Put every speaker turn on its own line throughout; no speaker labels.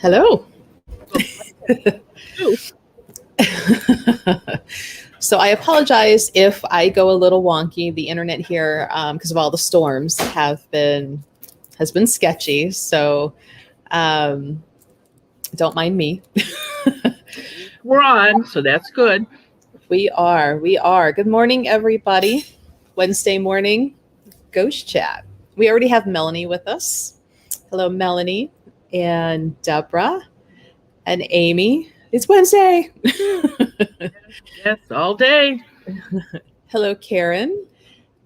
Hello. So I apologize if I go a little wonky. The internet here, because of all the storms, has been sketchy. So don't mind me.
We're on, so that's good.
We are. Good morning, everybody. Wednesday morning, Ghost Chat. We already have Melanie with us. Hello, Melanie and Deborah and Amy. It's Wednesday.
Yes, all day.
Hello, Karen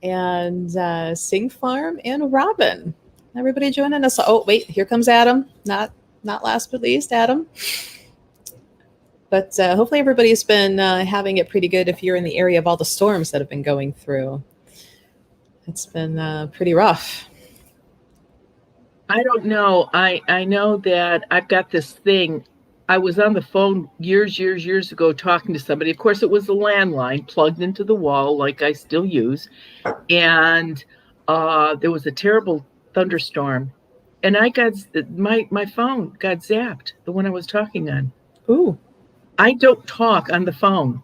and Sing Farm and Robin. Everybody joining us. Oh, wait, here comes Adam. Not last but least, Adam. But hopefully everybody's been having it pretty good if you're in the area of all the storms that have been going through. It's been pretty rough.
I don't know. I know that I've got this thing. I was on the phone years ago talking to somebody. Of course, it was a landline plugged into the wall like I still use. And there was a terrible thunderstorm. And I got my phone got zapped, the one I was talking on.
Ooh.
I don't talk on the phone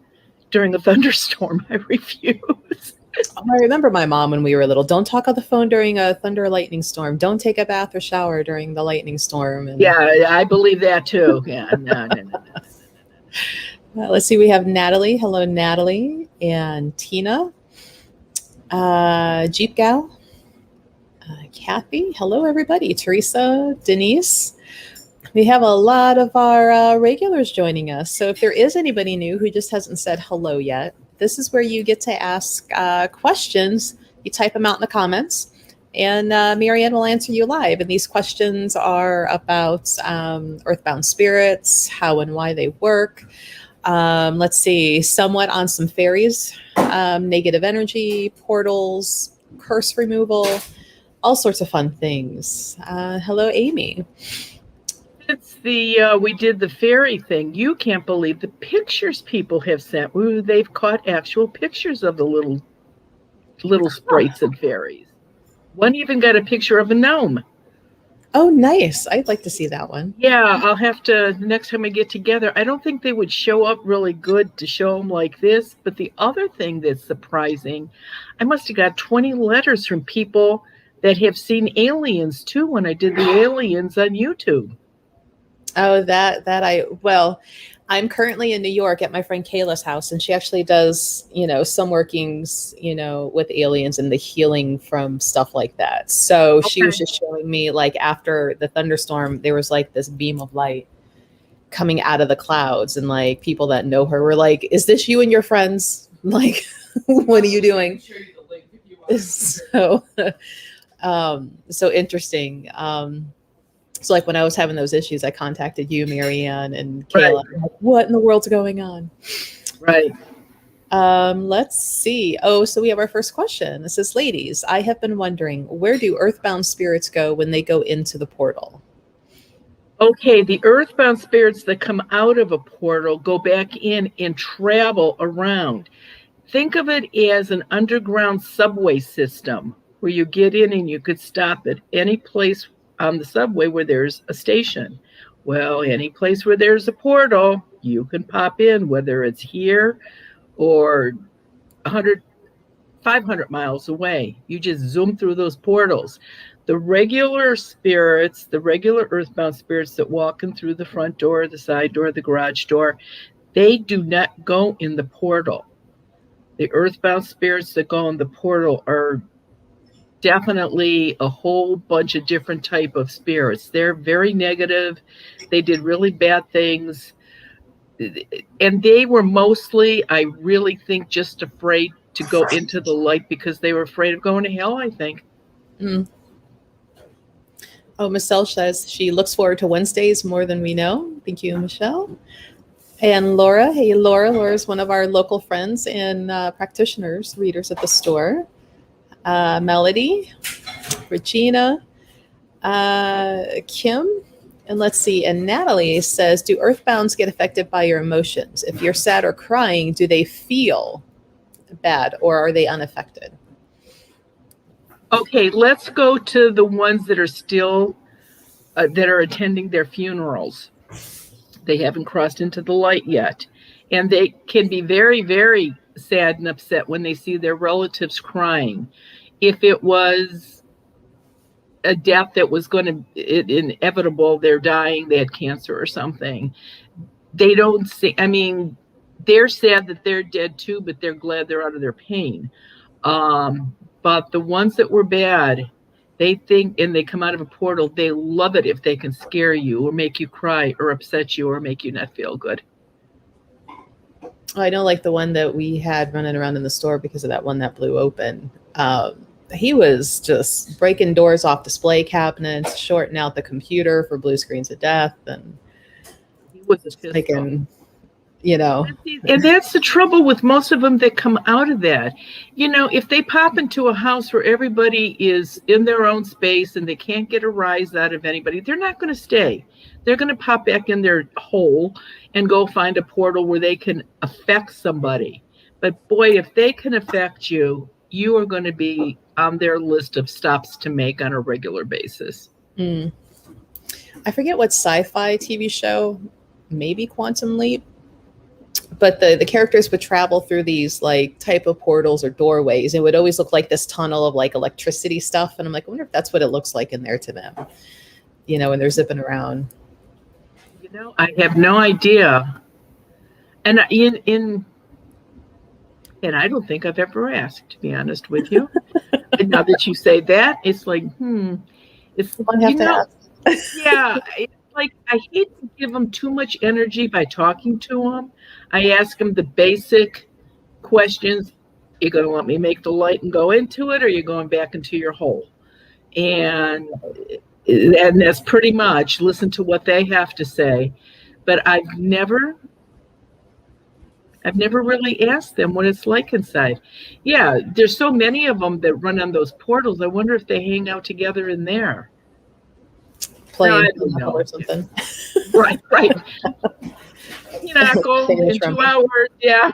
during a thunderstorm. I refuse.
I remember my mom when we were little. Don't talk on the phone during a thunder or lightning storm. Don't take a bath or shower during the lightning storm. And...
Yeah, I believe that too. Yeah, no.
Let's see. We have Natalie. Hello, Natalie and Tina. Jeep Gal. Kathy. Hello, everybody. Teresa, Denise. We have a lot of our regulars joining us. So if there is anybody new who just hasn't said hello yet, this is where you get to ask questions. You type them out in the comments, and Marianne will answer you live. And these questions are about earthbound spirits, how and why they work. Let's see, somewhat on some fairies, negative energy, portals, curse removal, all sorts of fun things. Hello, Amy.
It's we did the fairy thing. You can't believe the pictures people have sent. Ooh, they've caught actual pictures of the little sprites and fairies. One even got a picture of a gnome.
Oh, nice. I'd like to see that one.
Yeah, I'll have to, next time we get together. I don't think they would show up really good to show them like this. But the other thing that's surprising, I must have got 20 letters from people that have seen aliens too when I did the aliens on YouTube.
Oh, I'm currently in New York at my friend Kayla's house, and she actually does, some workings, with aliens and the healing from stuff like that. So She was just showing me, like, after the thunderstorm, there was like this beam of light coming out of the clouds, and like people that know her were like, "Is this you and your friends? Like, what are you doing?" So, so interesting. So like when I was having those issues, I contacted you, Marianne, and Kayla.
Right.
Like, what in the world's going on?
Right.
Let's see. Oh, so we have our first question. It says, ladies, I have been wondering, where do earthbound spirits go when they go into the portal?
Okay, the earthbound spirits that come out of a portal go back in and travel around. Think of it as an underground subway system where you get in and you could stop at any place on the subway where there's a station. Well, any place where there's a portal, you can pop in, whether it's here or 100, 500 miles away. You just zoom through those portals. The regular spirits, the regular earthbound spirits that walk in through the front door, the side door, the garage door, they do not go in the portal. The earthbound spirits that go in the portal are definitely a whole bunch of different type of spirits. They're very negative. They did really bad things. And they were mostly, I really think, just afraid to go into the light because they were afraid of going to hell, I think.
Mm. Oh, Michelle says she looks forward to Wednesdays more than we know. Thank you, Michelle. And Laura. Hey, Laura. Laura's one of our local friends and practitioners, readers at the store. Melody, Regina, Kim, and let's see. And Natalie says, do earthbounds get affected by your emotions? If you're sad or crying, do they feel bad or are they unaffected?
Okay, let's go to the ones that are still that are attending their funerals. They haven't crossed into the light yet. And they can be very, very sad and upset when they see their relatives crying. If it was a death that was going to inevitable, they're dying, they had cancer or something, they don't see, I mean, they're sad that they're dead too, but they're glad they're out of their pain. But the ones that were bad, they think, and they come out of a portal, they love it if they can scare you or make you cry or upset you or make you not feel good.
I know, like the one that we had running around in the store because of that one that blew open. He was just breaking doors off display cabinets, shorting out the computer for blue screens of death, and
he was a pistol.
Taking, you know.
And that's the trouble with most of them that come out of that. You know, if they pop into a house where everybody is in their own space and they can't get a rise out of anybody, they're not going to stay. They're going to pop back in their hole and go find a portal where they can affect somebody. But boy, if they can affect you, you are going to be on their list of stops to make on a regular basis.
I forget what sci-fi TV show, maybe Quantum Leap, but the characters would travel through these like type of portals or doorways. It would always look like this tunnel of like electricity stuff. And I'm like, I wonder if that's what it looks like in there to them, you know, when they're zipping around.
You know, I have no idea. And and I don't think I've ever asked, to be honest with you. And now that you say that, it's like, it's,
you know,
yeah, it's like, I hate to give them too much energy by talking to them. I ask them the basic questions. You're going to let me make the light and go into it, or you're going back into your hole? And that's pretty much listen to what they have to say. But I've never really asked them what it's like inside. Yeah, there's so many of them that run on those portals. I wonder if they hang out together in there.
Playing or something.
Right. You know, go in 2 hours. Yeah.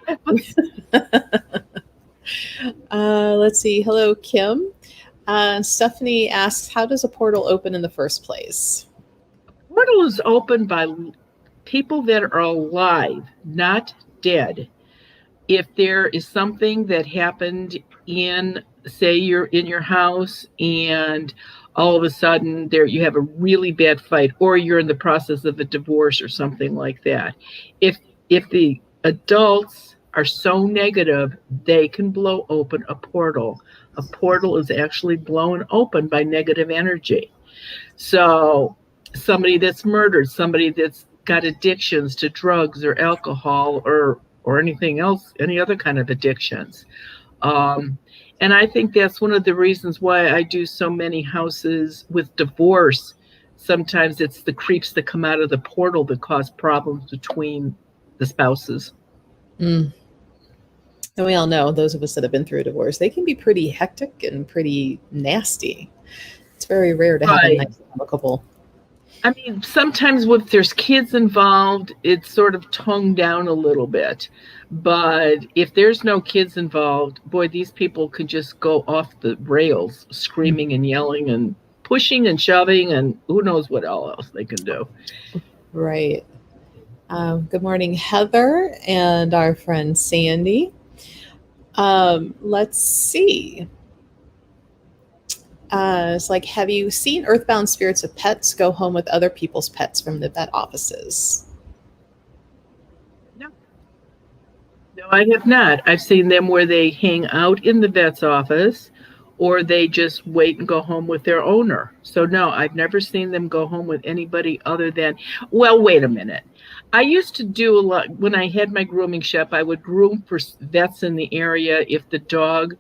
Let's see. Hello, Kim. Stephanie asks, how does a portal open in the first place?
A portal is opened by people that are alive, not dead. If there is something that happened in, say, you're in your house and all of a sudden there you have a really bad fight, or you're in the process of a divorce or something like that. If the adults are so negative, they can blow open a portal. A portal is actually blown open by negative energy. So somebody that's murdered, somebody that's got addictions to drugs or alcohol or anything else, any other kind of addictions. And I think that's one of the reasons why I do so many houses with divorce. Sometimes it's the creeps that come out of the portal that cause problems between the spouses.
And we all know, those of us that have been through a divorce, they can be pretty hectic and pretty nasty. It's very rare to have a nice couple.
I mean, sometimes if there's kids involved, it's sort of toned down a little bit. But if there's no kids involved, boy, these people could just go off the rails, screaming and yelling and pushing and shoving, and who knows what else they can do.
Right. Good morning, Heather, and our friend Sandy. Let's see. It's like, have you seen earthbound spirits of pets go home with other people's pets from the vet offices?
No, I have not. I've seen them where they hang out in the vet's office, or they just wait and go home with their owner. So no, I've never seen them go home with anybody other than, well, wait a minute. I used to do a lot, when I had my grooming shop, I would groom for vets in the area if the dog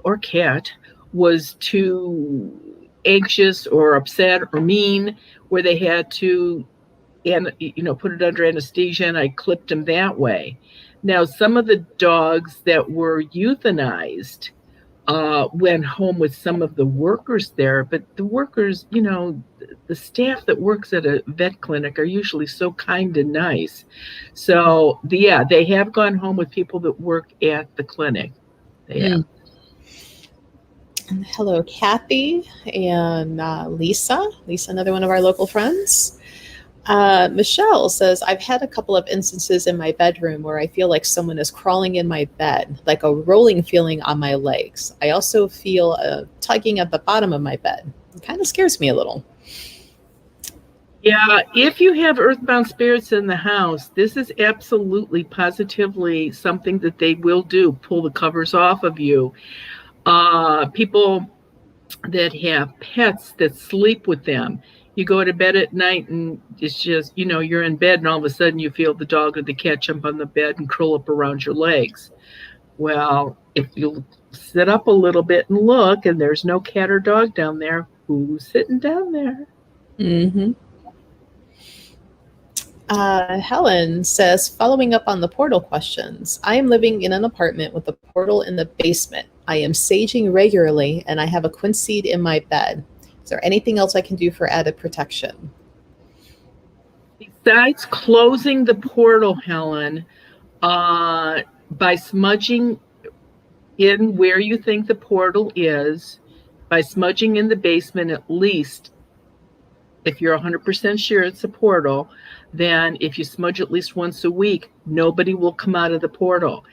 or cat was too anxious or upset or mean, where they had to, put it under anesthesia, and I clipped them that way. Now, some of the dogs that were euthanized went home with some of the workers there, but the workers, the staff that works at a vet clinic are usually so kind and nice. So, they have gone home with people that work at the clinic. They have.
Hello, Kathy and Lisa. Lisa, another one of our local friends. Michelle says, I've had a couple of instances in my bedroom where I feel like someone is crawling in my bed, like a rolling feeling on my legs. I also feel a tugging at the bottom of my bed. It kind of scares me a little.
Yeah, if you have earthbound spirits in the house, this is absolutely positively something that they will do, pull the covers off of you. People that have pets that sleep with them, you go to bed at night and it's just, you're in bed and all of a sudden you feel the dog or the cat jump on the bed and curl up around your legs. Well, if you sit up a little bit and look and there's no cat or dog down there, who's sitting down there?
Mm-hmm. Helen says, following up on the portal questions, I am living in an apartment with a portal in the basement. I am saging regularly and I have a quince seed in my bed. Is there anything else I can do for added protection?
Besides closing the portal, Helen, by smudging in where you think the portal is, by smudging in the basement at least, if you're 100% sure it's a portal, then if you smudge at least once a week, nobody will come out of the portal.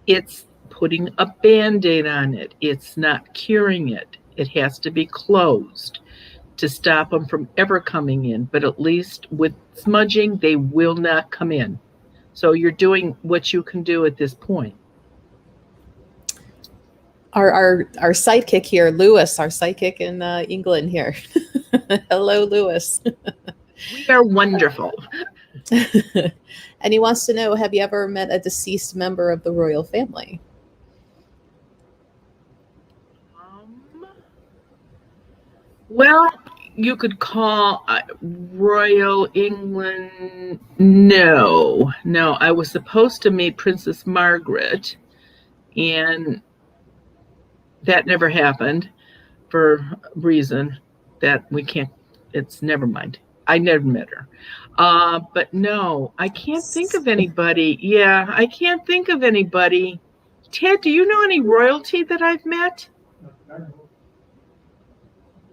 It's putting a Band-Aid on it. It's not curing it. It has to be closed to stop them from ever coming in. But at least with smudging, they will not come in. So you're doing what you can do at this point.
Our sidekick here, Lewis, our sidekick in England here. Hello, Lewis.
We are wonderful.
And he wants to know, have you ever met a deceased member of the royal family?
Well, you could call Royal England. No, I was supposed to meet Princess Margaret, and that never happened for a reason that we can't. It's never mind. I never met her. But no, I can't think of anybody. Yeah, I can't think of anybody. Ted, do you know any royalty that I've met?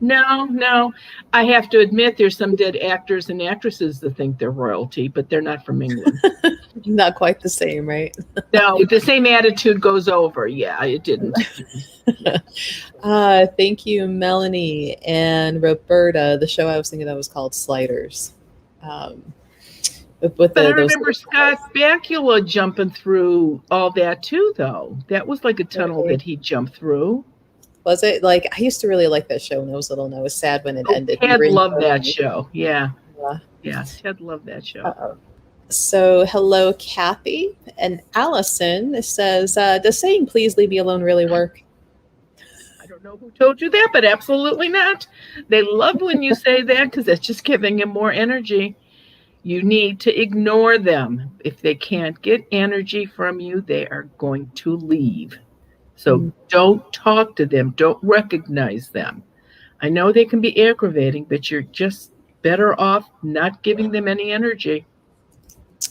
No. I have to admit there's some dead actors and actresses that think they're royalty, but they're not from England.
Not quite the same, right?
No, the same attitude goes over. Yeah, it didn't.
Thank you, Melanie and Roberta. The show I was thinking of was called Sliders.
But I remember Scott Bakula jumping through all that too, though. That was like a tunnel that he jumped through.
Was it? Like, I used to really like that show when I was little, and I was sad when it ended.
Ted loved that show. Yeah. Ted loved that show.
Uh-oh. So, hello, Kathy. And Allison says, does saying please leave me alone really work?
I don't know who told you that, but absolutely not. They love when you say that because it's just giving them more energy. You need to ignore them. If they can't get energy from you, they are going to leave. So don't talk to them. Don't recognize them. I know they can be aggravating, but you're just better off not giving them any energy.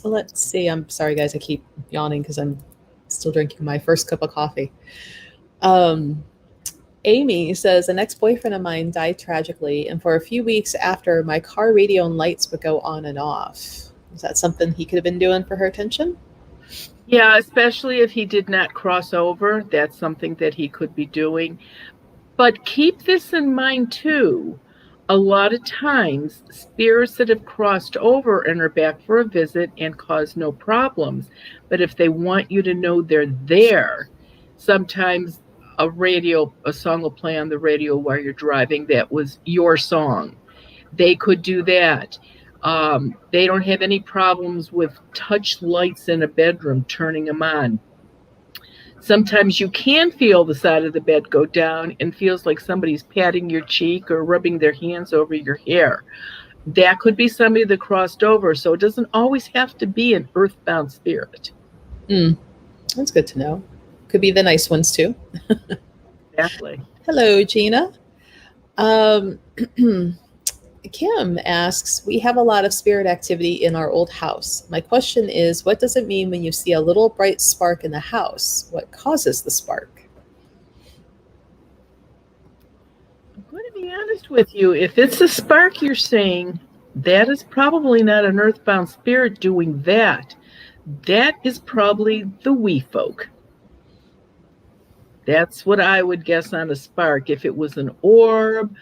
Let's see. I'm sorry, guys. I keep yawning because I'm still drinking my first cup of coffee. Amy says, an ex-boyfriend of mine died tragically, and for a few weeks after, my car radio and lights would go on and off. Is that something he could have been doing for her attention?
Yeah, especially if he did not cross over. That's something that he could be doing. But keep this in mind, too. A lot of times, spirits that have crossed over and are back for a visit and cause no problems. But if they want you to know they're there, sometimes a song will play on the radio while you're driving that was your song. They could do that. They don't have any problems with touch lights in a bedroom, turning them on. Sometimes you can feel the side of the bed go down and feels like somebody's patting your cheek or rubbing their hands over your hair. That could be somebody that crossed over, so it doesn't always have to be an earthbound spirit.
That's good to know. Could be the nice ones, too.
Exactly.
Hello, Gina. Kim asks, we have a lot of spirit activity in our old house. My question is, what does it mean when you see a little bright spark in the house? What causes the spark?
honest with you. If it's a spark you're saying, that is probably not an earthbound spirit doing that. That is probably the wee folk. That's what I would guess on a spark. If it was an orb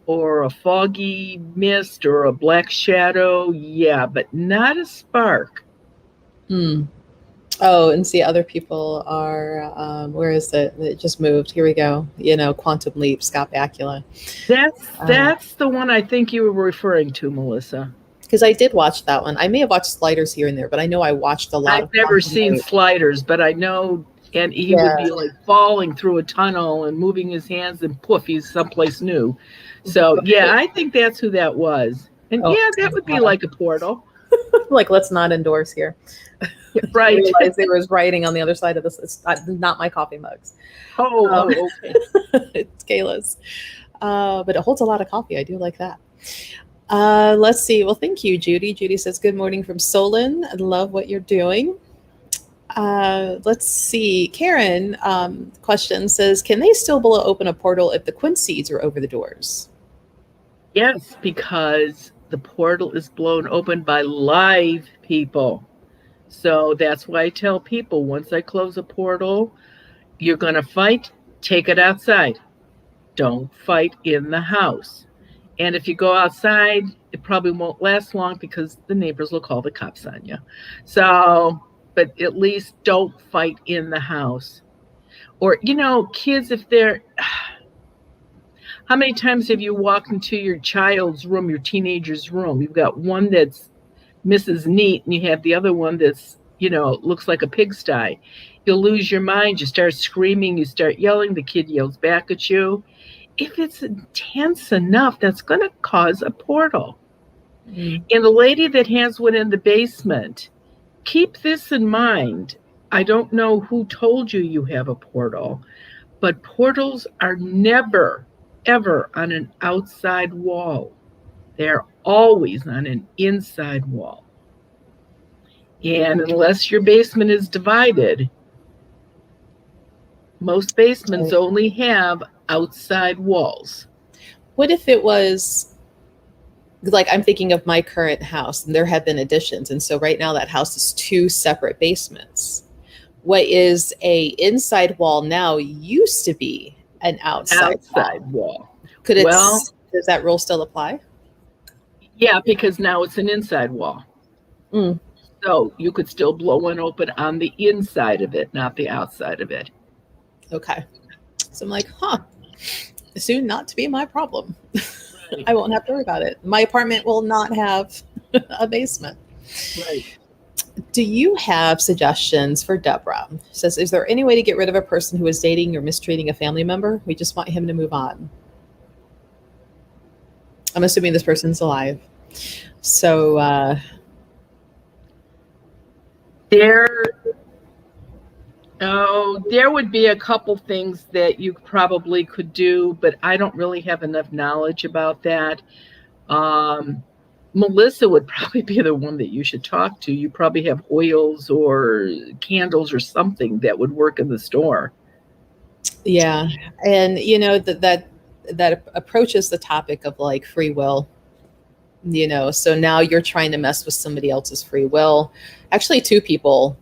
or a foggy mist or a black shadow, yeah, but not a spark.
Oh, and see, other people are, where is it? It just moved. Here we go. Quantum Leap, Scott Bakula.
That's the one I think you were referring to, Melissa.
Because I did watch that one. I may have watched Sliders here and there, but I know I watched a lot.
I've never seen Sliders, but I know, and he would be like falling through a tunnel and moving his hands, and poof, he's someplace new. So yeah, I think that's who that was. And yeah, that would be like a portal.
Like, let's not endorse here.
Right.
I realized there was writing on the other side of this. It's not my coffee mugs.
Okay.
It's Kayla's. But it holds a lot of coffee. I do like that. Let's see. Well, thank you, Judy. Judy says, good morning from Solon. I love what you're doing. Let's see. Karen question says, can they still blow open a portal if the quince seeds are over the doors?
Yes, because the portal is blown open by live people. So that's why I tell people, once I close a portal, you're going to fight, take it outside. Don't fight in the house. And if you go outside, it probably won't last long because the neighbors will call the cops on you. So, but at least don't fight in the house. Or, kids, if they're... How many times have you walked into your child's room, your teenager's room? You've got one that's Mrs. Neat, and you have the other one that's, looks like a pigsty. You'll lose your mind. You start screaming. You start yelling. The kid yells back at you. If it's intense enough, that's going to cause a portal. Mm-hmm. And the lady that has one in the basement, keep this in mind. I don't know who told you have a portal, but portals are never, ever on an outside wall. They're always on an inside wall. And unless your basement is divided, most basements only have outside walls.
What if it was, like, I'm thinking of my current house and there have been additions. And so right now that house is 2 separate basements. What is a inside wall now used to be an outside
wall.
Does that rule still apply?
Yeah, because now it's an inside wall. So you could still blow one open on the inside of it, not the outside of it.
Okay. So I'm like, soon not to be my problem. Right. I won't have to worry about it. My apartment will not have a basement.
Right.
Do you have suggestions for Deborah? She says, is there any way to get rid of a person who is dating or mistreating a family member? We just want him to move on. I'm assuming this person's alive. So
there would be a couple things that you probably could do, but I don't really have enough knowledge about that. Melissa would probably be the one that you should talk to. You probably have oils or candles or something that would work in the store.
Yeah. And that approaches the topic of like free will, so now you're trying to mess with somebody else's free will. Actually, 2 people,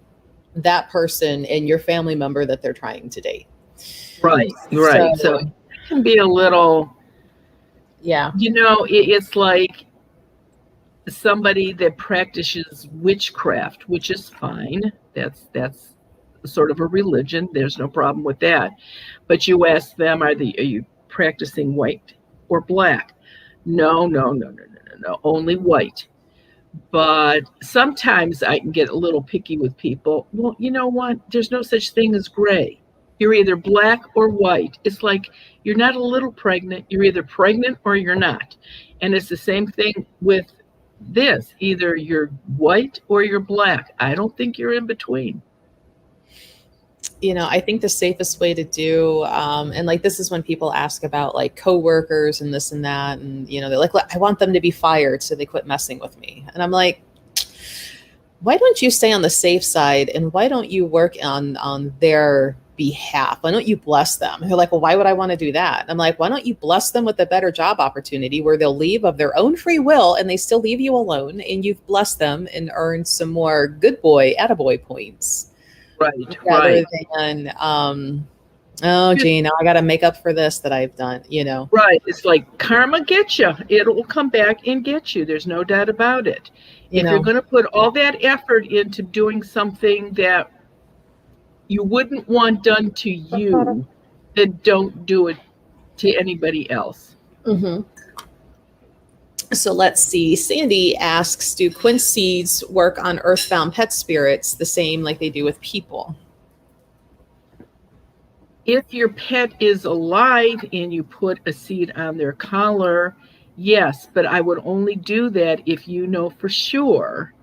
that person and your family member that they're trying to date.
Right. So it can be a little, it's like somebody that practices witchcraft, which is fine. That's sort of a religion. There's no problem with that. But you ask them, are you practicing white or black? No, only white. But sometimes I can get a little picky with people. Well, you know what? There's no such thing as gray. You're either black or white. It's like you're not a little pregnant. You're either pregnant or you're not. And it's the same thing with this. Either you're white or you're black. I don't think you're in between.
I think the safest way to do, and like, this is when people ask about like coworkers and this and that. And, they're like, I want them to be fired so they quit messing with me. And I'm like, why don't you stay on the safe side? And why don't you work on their behalf? Why don't you bless them? They're like, well, why would I want to do that? I'm like, why don't you bless them with a better job opportunity where they'll leave of their own free will and they still leave you alone and you've blessed them and earned some more good boy, attaboy points.
Right,
Rather
right.
than, oh, gee, now I got to make up for this that I've done, you know?
Right. It's like karma gets you. It will come back and get you. There's no doubt about it.
You
If you're
know,
going to put all that effort into doing something that you wouldn't want done to you, then don't do it to anybody else.
mm-hmm. So let's see. Sandy asks, do quince seeds work on earthbound pet spirits the same like they do with people?
If your pet is alive and you put a seed on their collar, yes, but I would only do that if you know for sure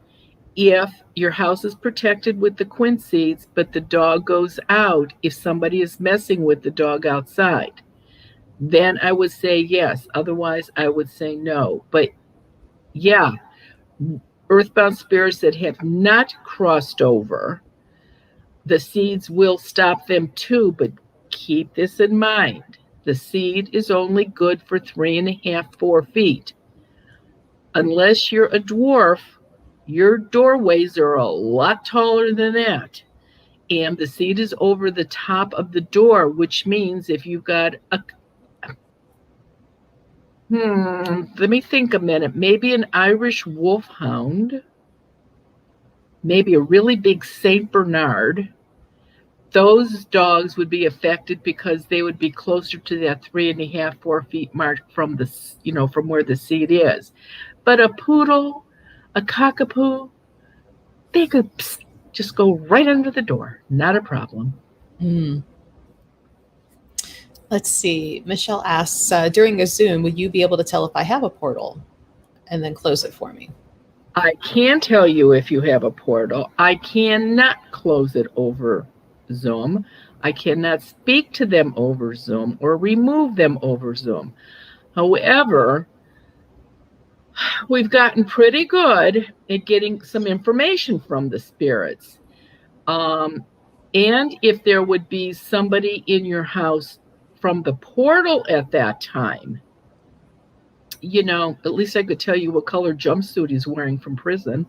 if your house is protected with the quince seeds, but the dog goes out, if somebody is messing with the dog outside, then I would say yes. Otherwise, I would say no. But yeah, earthbound spirits that have not crossed over, the seeds will stop them too, but keep this in mind. The seed is only good for 3.5, 4 feet. Unless you're a dwarf, your doorways are a lot taller than that. And the seed is over the top of the door, which means if you've got a let me think a minute, maybe an Irish wolfhound, maybe a really big Saint Bernard, those dogs would be affected because they would be closer to that 3.5, 4 feet mark from the, from where the seed is. But a poodle, a cockapoo, they could just go right under the door. Not a problem.
Mm. Let's see. Michelle asks, during a Zoom, would you be able to tell if I have a portal and then close it for me?
I can tell you if you have a portal. I cannot close it over Zoom. I cannot speak to them over Zoom or remove them over Zoom. However, we've gotten pretty good at getting some information from the spirits. And if there would be somebody in your house from the portal at that time, at least I could tell you what color jumpsuit he's wearing from prison.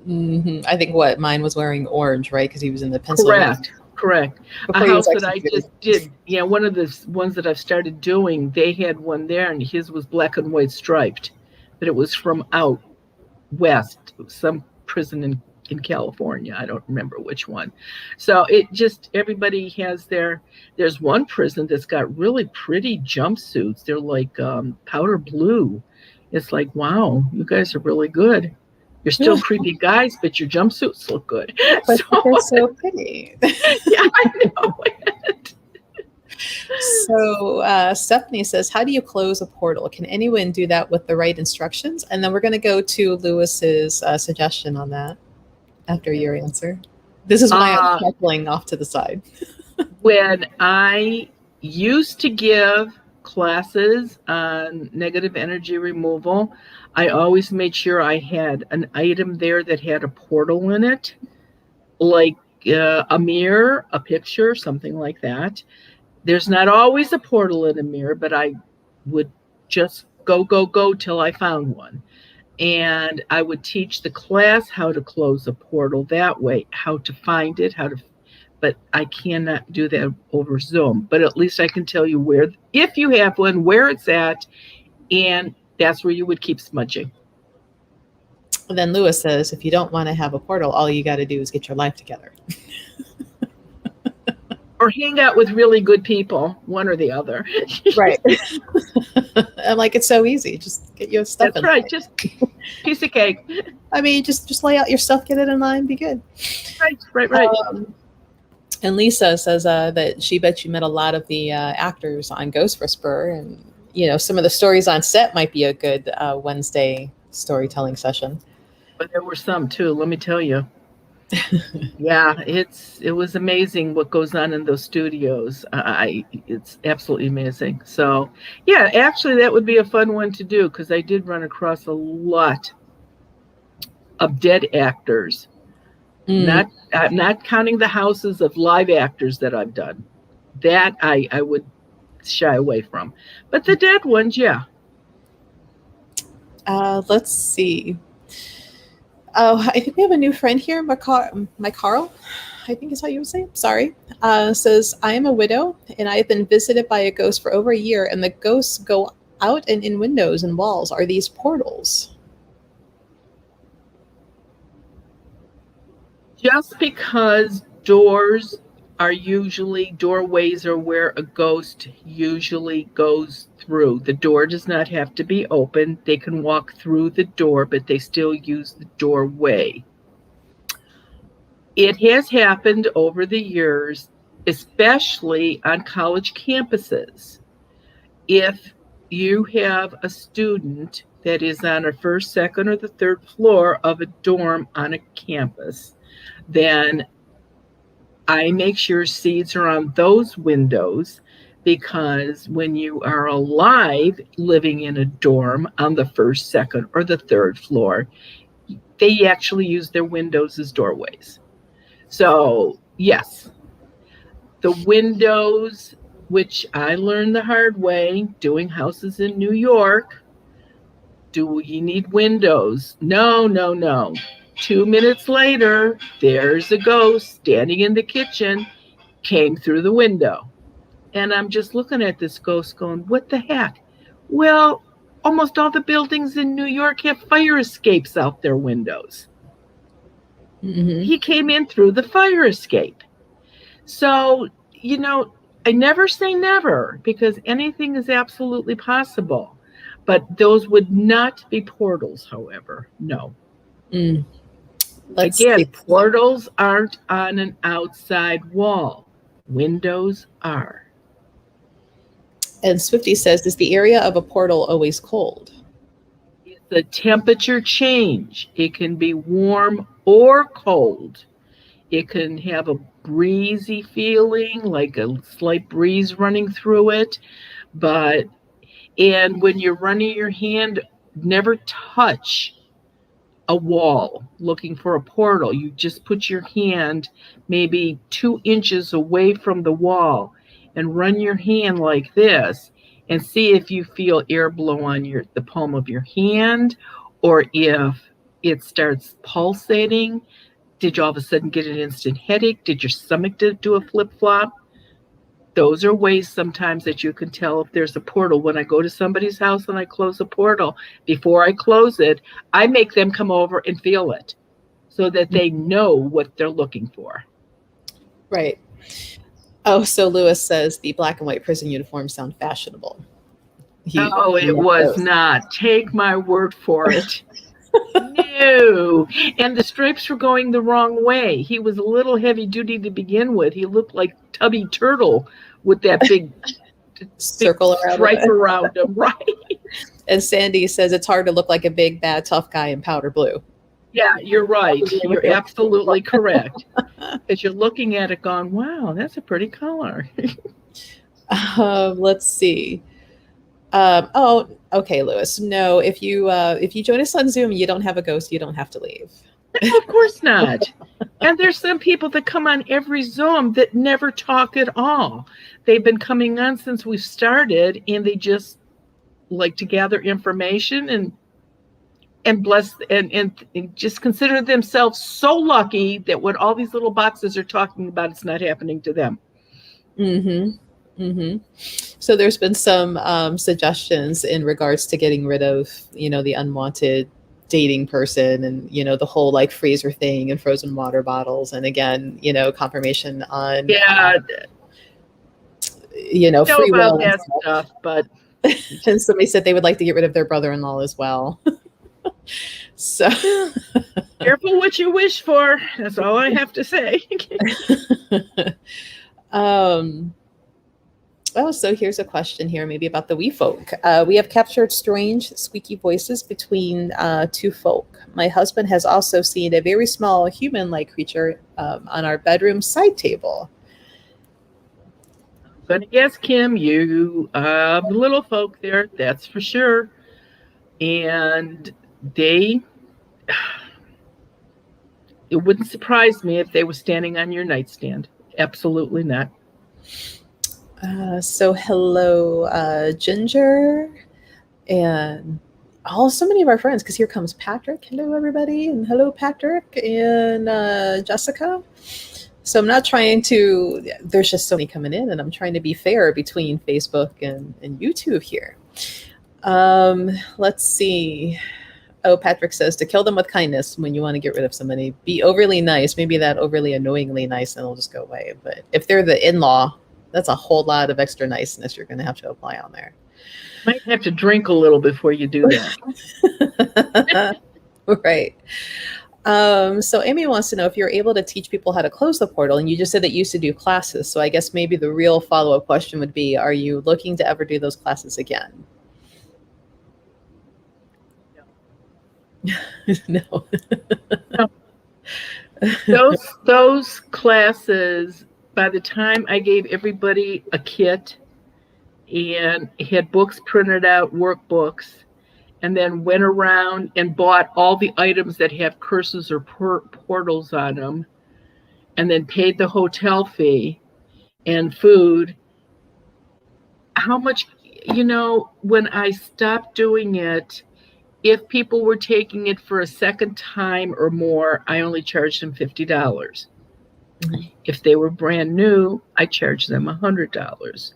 Mm-hmm. I think mine was wearing orange, right? Because he was in the Pennsylvania.
Correct. A house that I just did. Yeah, one of the ones that I've started doing, they had one there, and his was black and white striped, but it was from out west, some prison in California. I don't remember which one. So everybody has there's one prison that's got really pretty jumpsuits. They're like powder blue. It's like, wow, you guys are really good. You're still creepy guys, but your jumpsuits look good.
But they're so pretty.
Yeah, I know it.
So Stephanie says, how do you close a portal? Can anyone do that with the right instructions? And then we're going to go to Lewis's suggestion on that after your answer. This is why I'm chuckling off to the side.
When I used to give classes on negative energy removal, I always made sure I had an item there that had a portal in it, like a mirror, a picture, something like that. There's not always a portal in a mirror, but I would just go till I found one. And I would teach the class how to close a portal that way, how to find it, but I cannot do that over Zoom. But at least I can tell you where, if you have one, where it's at, and that's where you would keep smudging.
And then Lewis says, if you don't want to have a portal, all you got to do is get your life together.
Or hang out with really good people, one or the other.
Right. I'm like, it's so easy. Just get your stuff.
That's right. Just piece of cake.
I mean, just lay out your stuff, get it in line, be good.
Right.
And Lisa says that she bet you met a lot of the actors on Ghost Whisperer, and some of the stories on set might be a good Wednesday storytelling session.
But there were some too, let me tell you. Yeah, it was amazing what goes on in those studios. It's absolutely amazing. So yeah, actually that would be a fun one to do, because I did run across a lot of dead actors
Mm.
Not counting the houses of live actors that I've done. That I would shy away from. But the dead ones, yeah.
Let's see. Oh, I think we have a new friend here, my Carl, I think is how you would say it. Sorry. Says, I am a widow and I have been visited by a ghost for over a year, and the ghosts go out and in windows and walls. Are these portals?
Just because doorways are where a ghost usually goes through. The door does not have to be open. They can walk through the door, but they still use the doorway. It has happened over the years, especially on college campuses. If you have a student that is on a first, second, or the third floor of a dorm on a campus, then I make sure seeds are on those windows, because when you are alive living in a dorm on the first, second, or the third floor, they actually use their windows as doorways. So, yes, the windows, which I learned the hard way doing houses in New York. Do you need windows? No, no, no. 2 minutes later, there's a ghost standing in the kitchen, came through the window. And I'm just looking at this ghost going, what the heck? Well, almost all the buildings in New York have fire escapes out their windows.
Mm-hmm.
He came in through the fire escape. So, I never say never, because anything is absolutely possible. But those would not be portals, however. No.
Mm.
Again, portals aren't on an outside wall. Windows are.
And Swifty says, is the area of a portal always cold?
It's a temperature change. It can be warm or cold. It can have a breezy feeling, like a slight breeze running through it. And when you're running your hand, never touch a wall looking for a portal. You just put your hand maybe 2 inches away from the wall and run your hand like this, and see if you feel air blow on the palm of your hand, or if it starts pulsating. Did you all of a sudden get an instant headache? Did your stomach do a flip flop? Those are ways sometimes that you can tell if there's a portal. When I go to somebody's house and I close a portal, before I close it, I make them come over and feel it so that they know what they're looking for.
Right. Oh, so Lewis says the black and white prison uniforms sound fashionable.
It was not. Take my word for it. No. And the stripes were going the wrong way. He was a little heavy duty to begin with. He looked like Tubby Turtle with that big
circle
stripe around him, right?
And Sandy says it's hard to look like a big, bad, tough guy in powder blue.
Yeah, you're right. You're absolutely correct. Because you're looking at it going, wow, that's a pretty color.
Let's see. Okay, Lewis. No, if you join us on Zoom, you don't have a ghost, you don't have to leave.
Of course not. And there's some people that come on every Zoom that never talk at all. They've been coming on since we started, and they just like to gather information and bless and just consider themselves so lucky that what all these little boxes are talking about, it's not happening to them.
Mm-hmm. Mm-hmm. So there's been some suggestions in regards to getting rid of, the unwanted dating person, and, the whole like freezer thing and frozen water bottles. And again, confirmation on, free will
and stuff. But
and somebody said they would like to get rid of their brother-in-law as well. So
careful what you wish for. That's all I have to say.
So here's a question here, maybe about the wee folk. We have captured strange, squeaky voices between two folk. My husband has also seen a very small human-like creature on our bedroom side table.
I'm going to guess, Kim, you the little folk there, that's for sure. And it wouldn't surprise me if they were standing on your nightstand. Absolutely not.
So hello, Ginger, and so many of our friends, because here comes Patrick. Hello, everybody, and hello, Patrick, and Jessica. So I'm not trying to, there's just so many coming in, and I'm trying to be fair between Facebook and YouTube here. Let's see. Oh, Patrick says to kill them with kindness when you want to get rid of somebody. Be overly nice, maybe that overly annoyingly nice, and it'll just go away. But if they're the in-law, that's a whole lot of extra niceness you're going to have to apply on there.
Might have to drink a little before you do that.
Right. So Amy wants to know if you're able to teach people how to close the portal, and you just said that you used to do classes. So I guess maybe the real follow-up question would be, are you looking to ever do those classes again? No.
No. Those classes, by the time I gave everybody a kit and had books printed out, workbooks, and then went around and bought all the items that have curses or portals on them, and then paid the hotel fee and food, how much, when I stopped doing it, if people were taking it for a second time or more, I only charged them $50. Mm-hmm. If they were brand new, I charged them $100.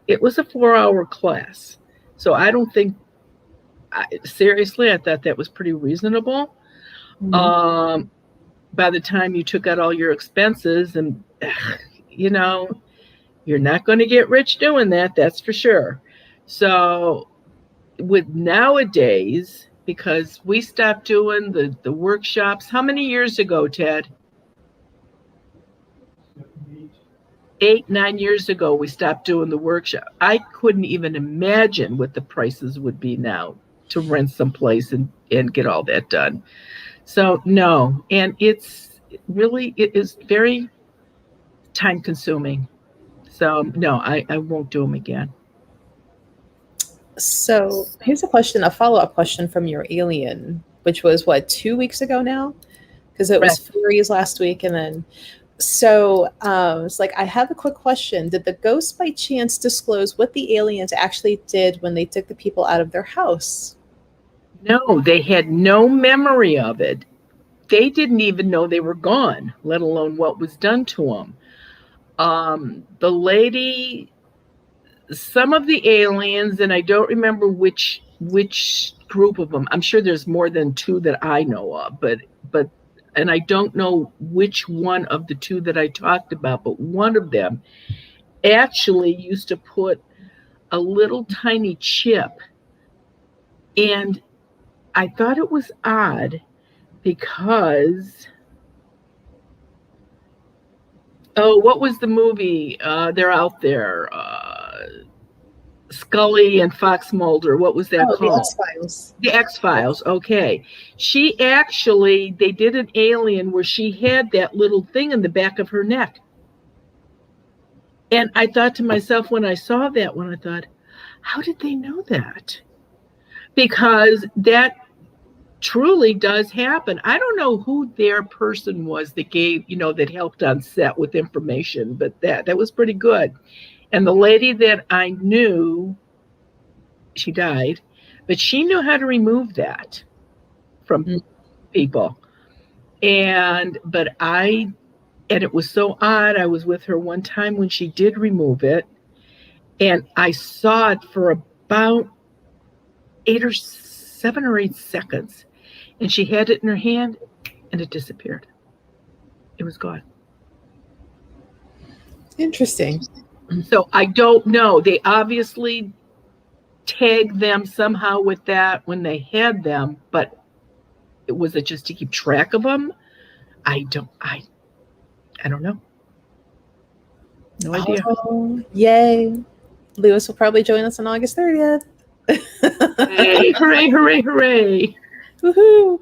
It was a 4-hour class. So I don't think, seriously, I thought that was pretty reasonable. Mm-hmm. By the time you took out all your expenses, and, you're not going to get rich doing that, that's for sure. So with nowadays, because we stopped doing the workshops. How many years ago, Ted? 8, 9 years ago, we stopped doing the workshop. I couldn't even imagine what the prices would be now to rent someplace and get all that done. So no, and it is very time consuming. So no, I won't do them again.
So here's a follow-up question from your alien, which was what, 2 weeks ago now? Because it was fairies last week. And then, so it's like, I have a quick question. Did the ghost by chance disclose what the aliens actually did when they took the people out of their house?
No, they had no memory of it. They didn't even know they were gone, let alone what was done to them. The lady, some of the aliens, and I don't remember which group of them. I'm sure there's more than 2 that I know of, but and I don't know which one of the 2 that I talked about, but one of them actually used to put a little tiny chip, and I thought it was odd because what was the movie? They're out there. Scully and Fox Mulder. What was that called?
The X-Files.
The X-Files. Okay. They did an alien where she had that little thing in the back of her neck. And I thought to myself when I saw that one, I thought, how did they know that? Because that truly does happen. I don't know who their person was that gave, that helped on set with information, but that was pretty good. And the lady that I knew, she died, but she knew how to remove that from people. And it was so odd. I was with her one time when she did remove it, and I saw it for about 7 or 8 seconds. And she had it in her hand, and it disappeared. It was gone.
Interesting.
So I don't know. They obviously tagged them somehow with that when they had them, but was it just to keep track of them? I don't know. No idea.
Oh, yay. Lewis will probably join us on August 30th.
Hey, hooray, hooray, hooray.
Woohoo.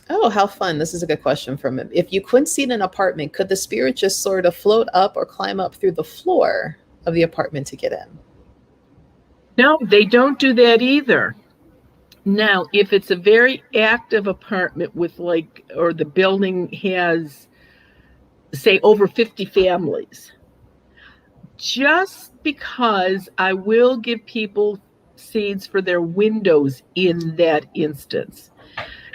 Oh, how fun. This is a good question from him. If you couldn't see in an apartment, could the spirit just sort of float up or climb up through the floor of the apartment to get in?
No, they don't do that either. Now, if it's a very active apartment with or the building has, say, over 50 families, just because I will give people seeds for their windows in that instance.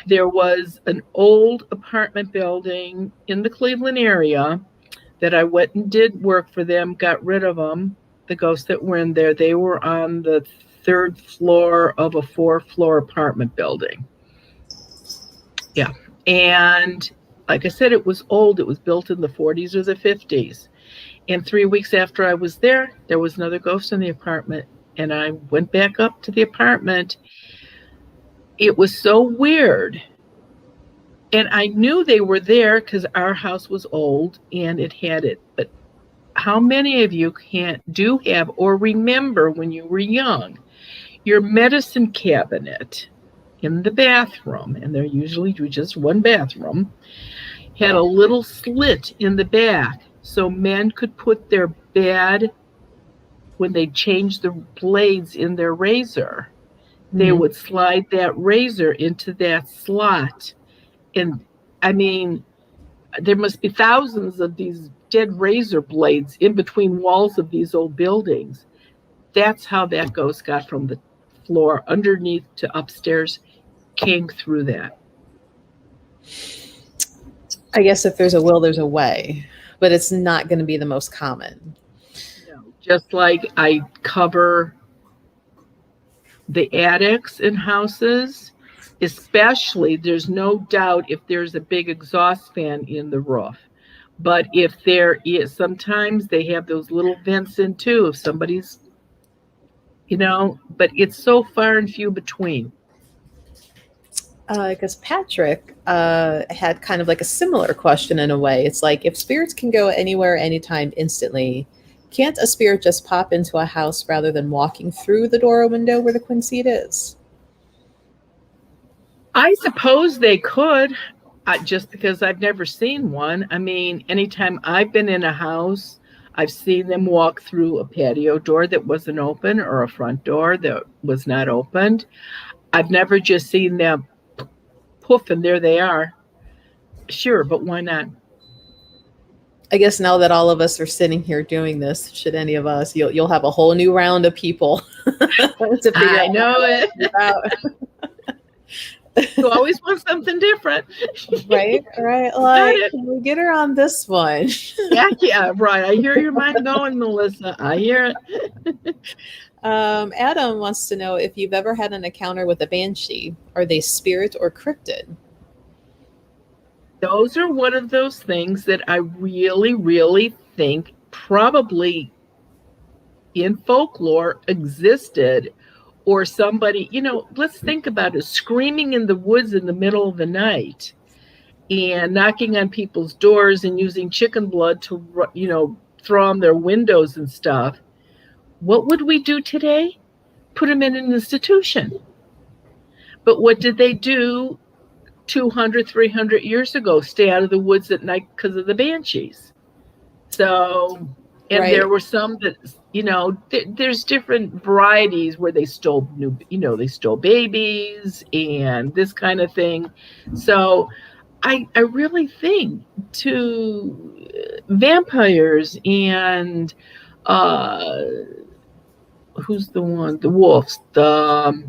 There was an old apartment building in the Cleveland area that I went and did work for them, got rid of them, the ghosts that were in there. They were on the 3rd floor of a 4-floor apartment building. Yeah. And like I said, it was old. It was built in the 40s or the 50s. And 3 weeks after I was there was another ghost in the apartment. And I went back up to the apartment. It was so weird. And I knew they were there because our house was old and it had it. But how many of you do have or remember when you were young, your medicine cabinet in the bathroom, and there usually just one bathroom, had a little slit in the back so men could put their bed, when they changed the blades in their razor, they would slide that razor into that slot. And I mean, there must be thousands of these dead razor blades in between walls of these old buildings. That's how that ghost got from the floor underneath to upstairs, came through that.
I guess if there's a will, there's a way, but it's not going to be the most common.
No, just like I cover the attics in houses, especially, there's no doubt if there's a big exhaust fan in the roof. But if there is, sometimes they have those little vents in too, if somebody's, but it's so far and few between.
Because Patrick had kind of like a similar question in a way. It's like, if spirits can go anywhere, anytime, instantly, can't a spirit just pop into a house rather than walking through the door or window where the quinceañera is?
I suppose they could, just because I've never seen one. I mean, anytime I've been in a house, I've seen them walk through a patio door that wasn't open or a front door that was not opened. I've never just seen them poof and there they are. Sure, but why not?
I guess now that all of us are sitting here doing this, should any of us, you'll have a whole new round of people to figure
I know it. You always want something different.
Right. Like, can we get her on this one?
Yeah, right. I hear your mind going, Melissa. I hear it.
Adam wants to know if you've ever had an encounter with a banshee. Are they spirit or cryptid?
Those are one of those things that I really, really think probably in folklore existed, or somebody, let's think about it, screaming in the woods in the middle of the night and knocking on people's doors and using chicken blood to, throw on their windows and stuff. What would we do today? Put them in an institution. But what did they do 200, 300 years ago? Stay out of the woods at night because of the banshees. So, and right. There were some that, there's different varieties where they stole they stole babies and this kind of thing. So I really think to vampires and who's the one? The wolves. The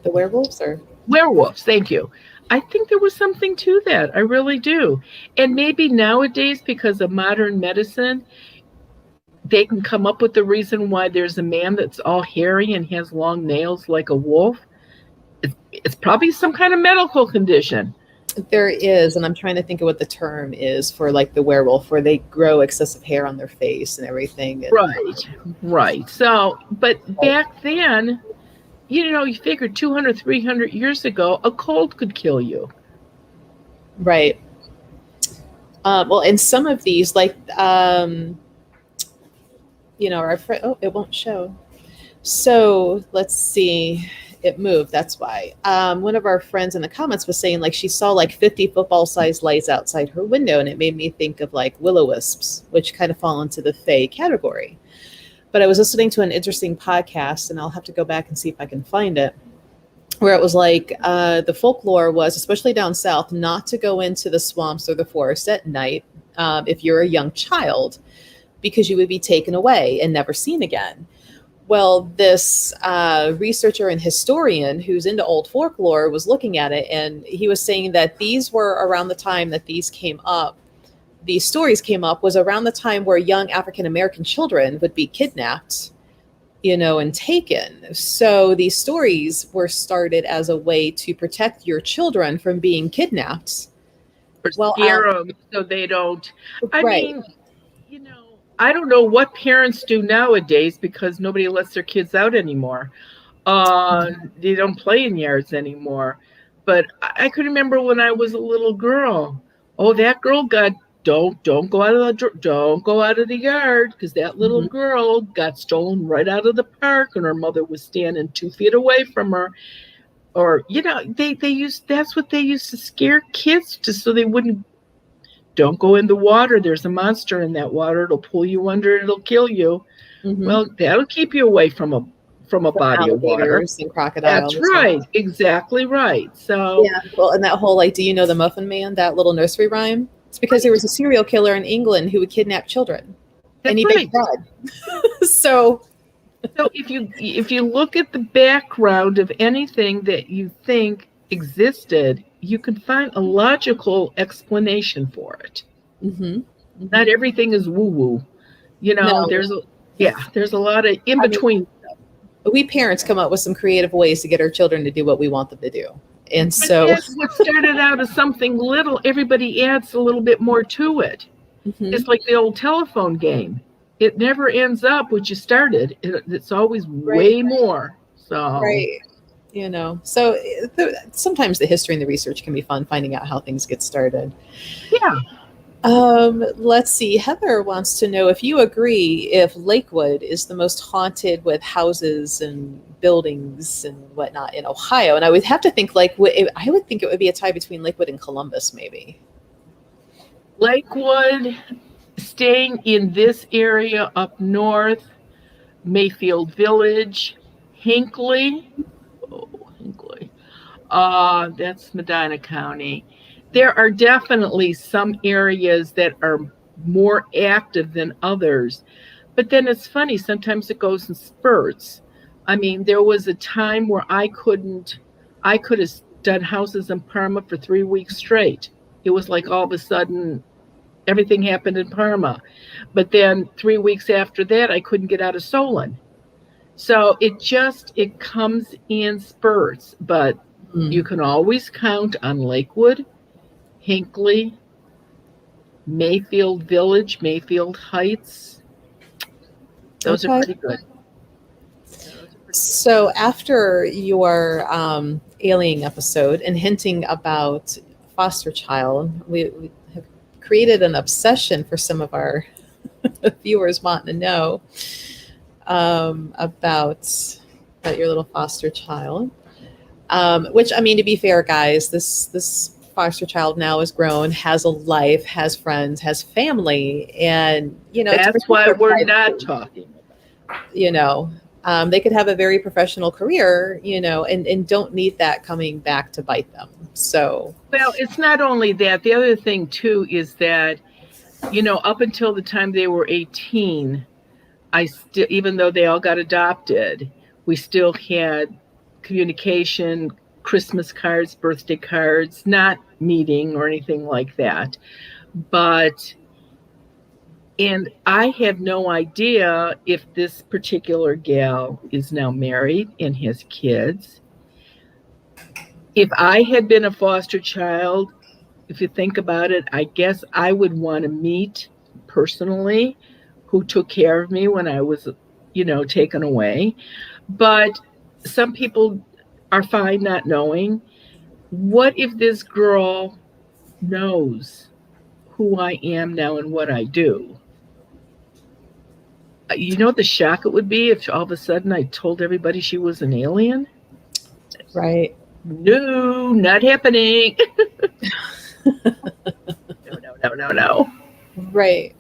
werewolves or
werewolves. Thank you. I think there was something to that. I really do. And maybe nowadays, because of modern medicine, they can come up with the reason why there's a man that's all hairy and has long nails like a wolf. It's probably some kind of medical condition.
There is, and I'm trying to think of what the term is for like the werewolf, where they grow excessive hair on their face and everything.
Right. So, but back then, you figured 200, 300 years ago, a cold could kill you.
Right. Well, and some of these, like, our friend, it won't show. So let's see. It moved. That's why. One of our friends in the comments was saying, like, she saw like 50 football-sized lights outside her window, and it made me think of like will-o-wisps, which kind of fall into the fae category. But I was listening to an interesting podcast, and I'll have to go back and see if I can find it, where it was like the folklore was, especially down south, not to go into the swamps or the forest at night if you're a young child, because you would be taken away and never seen again. Well, this researcher and historian who's into old folklore was looking at it, and he was saying that these were around the time that these stories came up was around the time where young African American children would be kidnapped, and taken. So these stories were started as a way to protect your children from being kidnapped.
Or scare them so they don't. I
right.
mean, I don't know what parents do nowadays because nobody lets their kids out anymore. They don't play in yards anymore. But I can remember when I was a little girl. Oh, that girl got don't go out of the yard, because that little girl got stolen right out of the park, and her mother was standing 2 feet away from her. Or that's what they used to scare kids, just so they wouldn't. Don't go in the water. There's a monster in that water. It'll pull you under. It'll kill you. Well, that'll keep you away from a body of water.
And crocodiles.
That's right. Exactly right. So
yeah. Well, and that whole do you know the Muffin Man? That little nursery rhyme. It's because there was a serial killer in England who would kidnap children, and he baked bread. So
if you look at the background of anything that you think existed, you can find a logical explanation for it. Not everything is woo-woo. No. There's a lot of in between.
We parents come up with some creative ways to get our children to do what we want them to do. And so
what started out as something little, everybody adds a little bit more to it. It's like the old telephone game. It never ends up what you started. It's always way more. So
so sometimes the history and the research can be fun, finding out how things get started.
Yeah.
Let's see. Heather wants to know if you agree if Lakewood is the most haunted with houses and buildings and whatnot in Ohio. And I would have to think I would think it would be a tie between Lakewood and Columbus, maybe.
Lakewood, staying in this area up north, Mayfield Village, Hinckley. That's Medina County. There are definitely some areas that are more active than others. But then it's funny, sometimes it goes in spurts. I mean, there was a time where I could have done houses in Parma for 3 weeks straight. It was like all of a sudden everything happened in Parma. But then 3 weeks after that, I couldn't get out of Solon. So it comes in spurts, but you can always count on Lakewood, Hinckley, Mayfield Village, Mayfield Heights. Those are pretty good.
So after your alien episode and hinting about foster child, we have created an obsession for some of our viewers wanting to know about your little foster child. Which, I mean, to be fair, guys, this foster child now is grown, has a life, has friends, has family, and
that's why we're not talking
about. They could have a very professional career, and don't need that coming back to bite them. So,
well, it's not only that. The other thing too is that, up until the time they were 18, even though they all got adopted, we still had communication, Christmas cards, birthday cards, not meeting or anything like that. And I have no idea if this particular gal is now married and has kids. If I had been a foster child, if you think about it, I guess I would want to meet personally who took care of me when I was, taken away. But some people are fine not knowing. What if this girl knows who I am now and what I do? The shock it would be if all of a sudden I told everybody she was an alien?
Right.
No, not happening. No.
Right.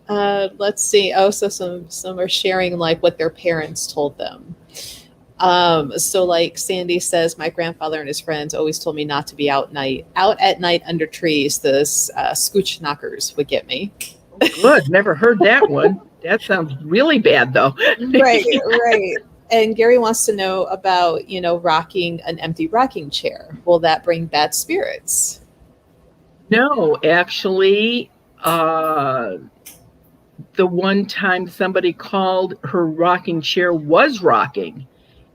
Let's see. Oh, so some are sharing like what their parents told them. So like Sandy says, my grandfather and his friends always told me not to be out at night under trees. The scooch knockers would get me.
Good. Never heard that one. That sounds really bad, though.
Right, right. And Gary wants to know about, rocking an empty rocking chair. Will that bring bad spirits?
No, actually, the one time somebody called, her rocking chair was rocking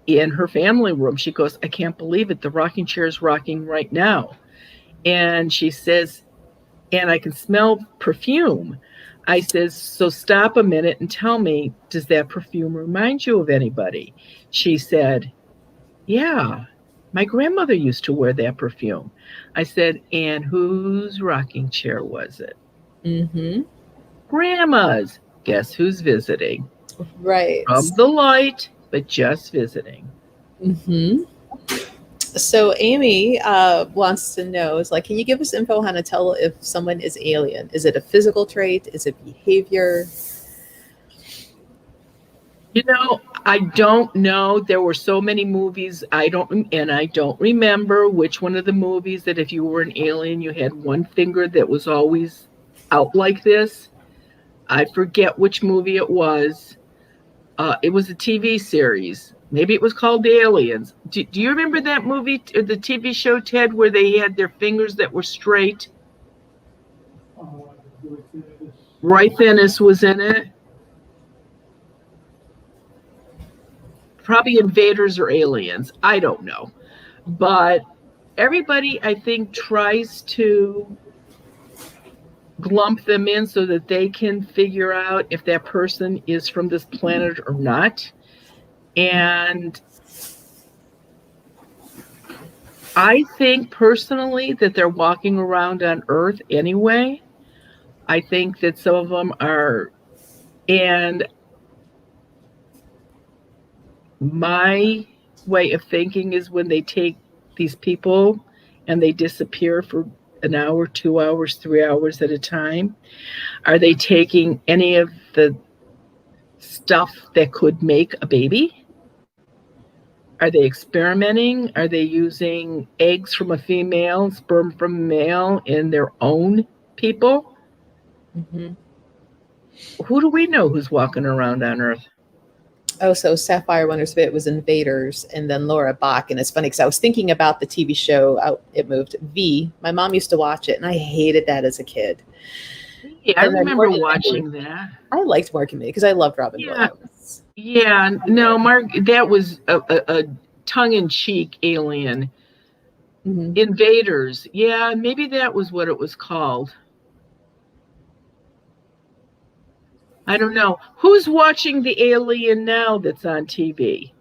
in her family room. She goes, I can't believe it. The rocking chair is rocking right now. And she says, and I can smell perfume. I says, so stop a minute and tell me, does that perfume remind you of anybody? She said, yeah, my grandmother used to wear that perfume. I said, and whose rocking chair was it?
Mm-hmm.
Grandma's. Guess who's visiting?
Right.
From the light, but just visiting.
Mm-hmm. So Amy wants to know, is like, can you give us info on how to tell if someone is alien? Is it a physical trait? Is it behavior?
I don't know. There were so many movies. I don't remember which one of the movies that if you were an alien, you had one finger that was always out like this. I forget which movie it was. It was a TV series. Maybe it was called Aliens. Do you remember that movie, or the TV show, Ted, where they had their fingers that were straight? Roy Finnis was in it. Probably invaders or aliens. I don't know. But everybody, I think, tries to glump them in so that they can figure out if that person is from this planet or not. And I think personally that they're walking around on Earth anyway. I think that some of them are, and my way of thinking is when they take these people and they disappear for an hour, 2 hours, 3 hours at a time, are they taking any of the stuff that could make a baby? Are they experimenting? Are they using eggs from a female, sperm from a male in their own people?
Mm-hmm.
Who do we know who's walking around on Earth?
Oh, so Sapphire wonders if it was Invaders, and then Laura Bach. And it's funny because I was thinking about the TV show, it moved, V. My mom used to watch it, and I hated that as a kid.
Yeah, I remember watching that.
I liked Mark and Me because I loved Robin Williams.
Yeah, no, Mark, that was a tongue-in-cheek alien. Mm-hmm. Invaders. Yeah, maybe that was what it was called. I don't know. Who's watching the alien now that's on TV?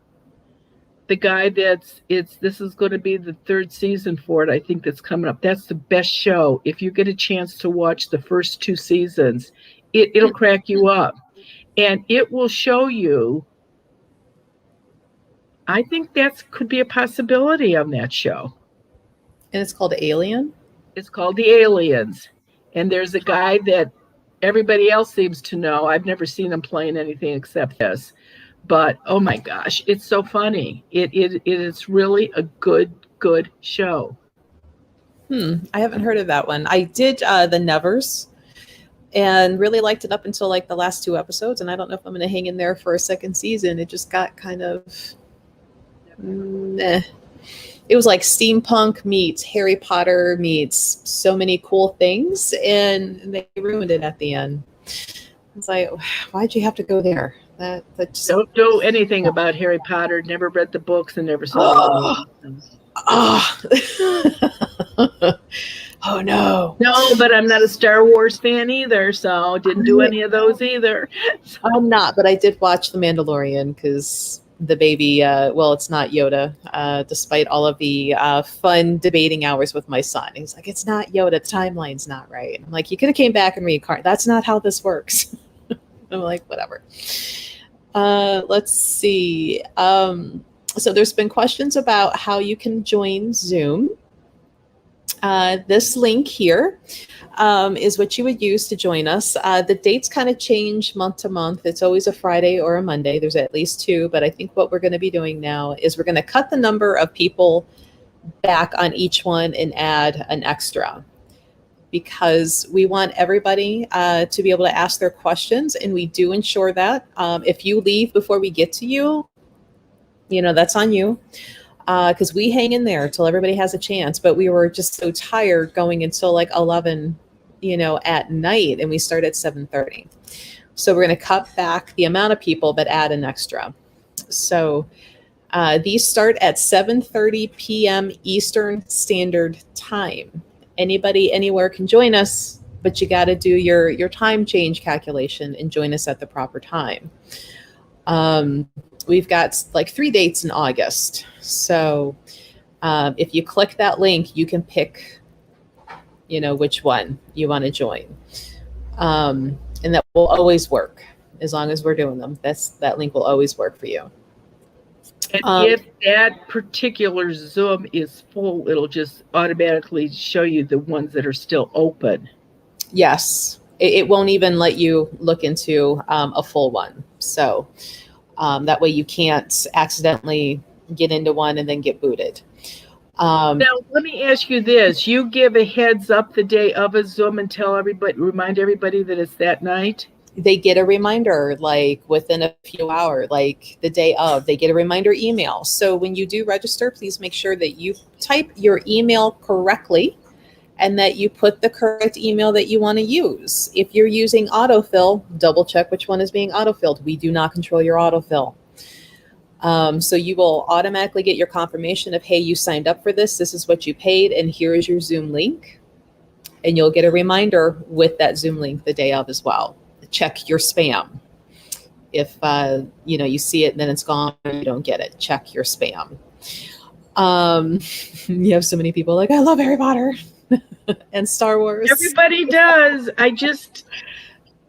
The guy this is going to be the 3rd season for it, I think, that's coming up. That's the best show. If you get a chance to watch the first 2 seasons, it'll crack you up. And it will show you, I think that could be a possibility on that show.
And it's called Alien?
It's called The Aliens. And there's a guy that everybody else seems to know. I've never seen him playing anything except this. But, oh my gosh, it's so funny. It is really a good show.
I haven't heard of that one. I did The Nevers and really liked it up until like the last 2 episodes. And I don't know if I'm going to hang in there for a 2nd season. It just got kind of meh. It was like steampunk meets Harry Potter meets so many cool things, and they ruined it at the end. It's like, why'd you have to go there? That just...
Don't know anything about Harry Potter. Never read the books and never saw them.
Oh no.
No, but I'm not a Star Wars fan either, so didn't do any of those either. So.
I'm not, but I did watch The Mandalorian because the baby, it's not Yoda, despite all of the fun debating hours with my son. He's like, it's not Yoda, the timeline's not right. I'm like, you could have came back and reincarnated. That's not how this works. I'm like, whatever. Let's see. So there's been questions about how you can join Zoom. This link here is what you would use to join us. The dates kind of change month to month. It's always a Friday or a Monday. There's at least two, but I think what we're going to be doing now is we're going to cut the number of people back on each one and add an extra, because we want everybody to be able to ask their questions, and we do ensure that. If you leave before we get to you, that's on you. Because we hang in there till everybody has a chance, but we were just so tired going until like 11, at night, and we start at 7:30. So we're going to cut back the amount of people, but add an extra. So these start at 7:30 p.m. Eastern Standard Time. Anybody anywhere can join us, but you got to do your time change calculation and join us at the proper time. We've got like 3 dates in August. So if you click that link, you can pick, which one you want to join. And that will always work as long as we're doing them. That link will always work for you.
And if that particular Zoom is full, it'll just automatically show you the ones that are still open.
Yes. It won't even let you look into a full one. So that way you can't accidentally get into one and then get booted.
Now, let me ask you this. You give a heads up the day of a Zoom and remind everybody that it's that night?
They get a reminder like within a few hours, like the day of. They get a reminder email. So when you do register, please make sure that you type your email correctly and that you put the correct email that you want to use. If you're using autofill, double check which one is being autofilled. We do not control your autofill. So you will automatically get your confirmation of, hey, you signed up for this. This is what you paid. And here is your Zoom link. And you'll get a reminder with that Zoom link the day of as well. Check your spam. If, you see it and then it's gone, or you don't get it, check your spam. You have so many people like, I love Harry Potter. And Star Wars.
Everybody does. That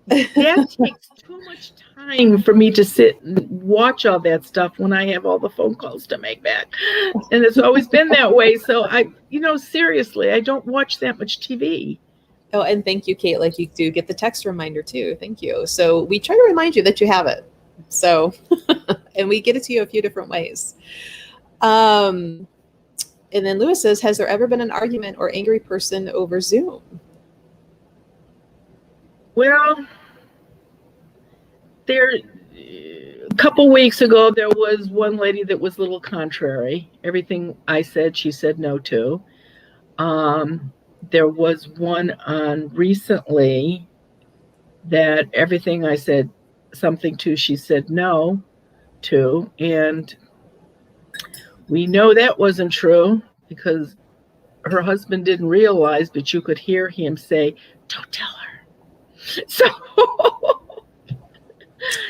takes too much time for me to sit and watch all that stuff when I have all the phone calls to make back. And it's always been that way. So seriously, I don't watch that much TV.
Oh, and thank you, Kate. Like you do get the text reminder too. Thank you. So we try to remind you that you have it. So, and we get it to you a few different ways. And then Lewis says, has there ever been an argument or angry person over Zoom?
Well, a couple weeks ago, there was one lady that was a little contrary. Everything I said, she said no to. There was one on recently that everything I said something to, she said no to. And we know that wasn't true because her husband didn't realize, but you could hear him say, don't tell her. So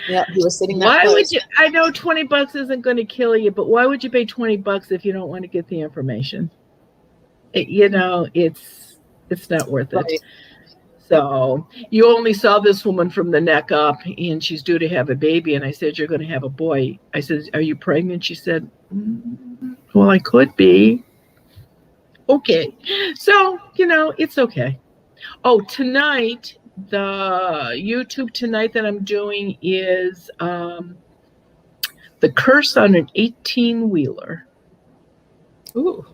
yeah, he was sitting there.
Why would you? I know $20 isn't going to kill you, but why would you pay $20 if you don't want to get the information? It's not worth it. Right. So you only saw this woman from the neck up, and she's due to have a baby. And I said, you're going to have a boy. I said, are you pregnant? She said, well, I could be. Okay. So, it's okay. Oh, tonight, the YouTube tonight that I'm doing is The Curse on an 18-Wheeler.
Ooh.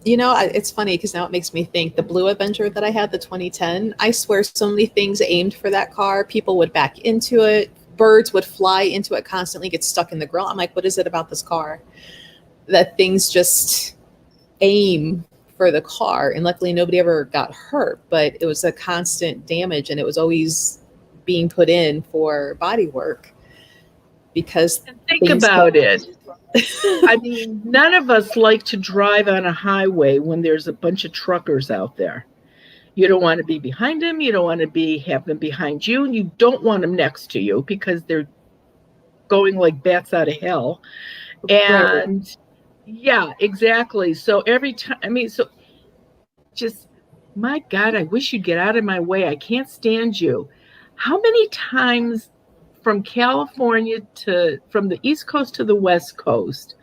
It's funny because now it makes me think the Blue Avenger that I had, the 2010, I swear so many things aimed for that car. People would back into it. Birds would fly into it constantly, get stuck in the grill. I'm like, what is it about this car that things just aim for the car? And luckily nobody ever got hurt, but it was a constant damage and it was always being put in for body work because
think about it. I mean, none of us like to drive on a highway when there's a bunch of truckers out there. You don't want to be behind them. You don't want to have them behind you. And you don't want them next to you because they're going like bats out of hell. And yeah, exactly. So every time, my God, I wish you'd get out of my way. I can't stand you. How many times from California from the East Coast to the West Coast,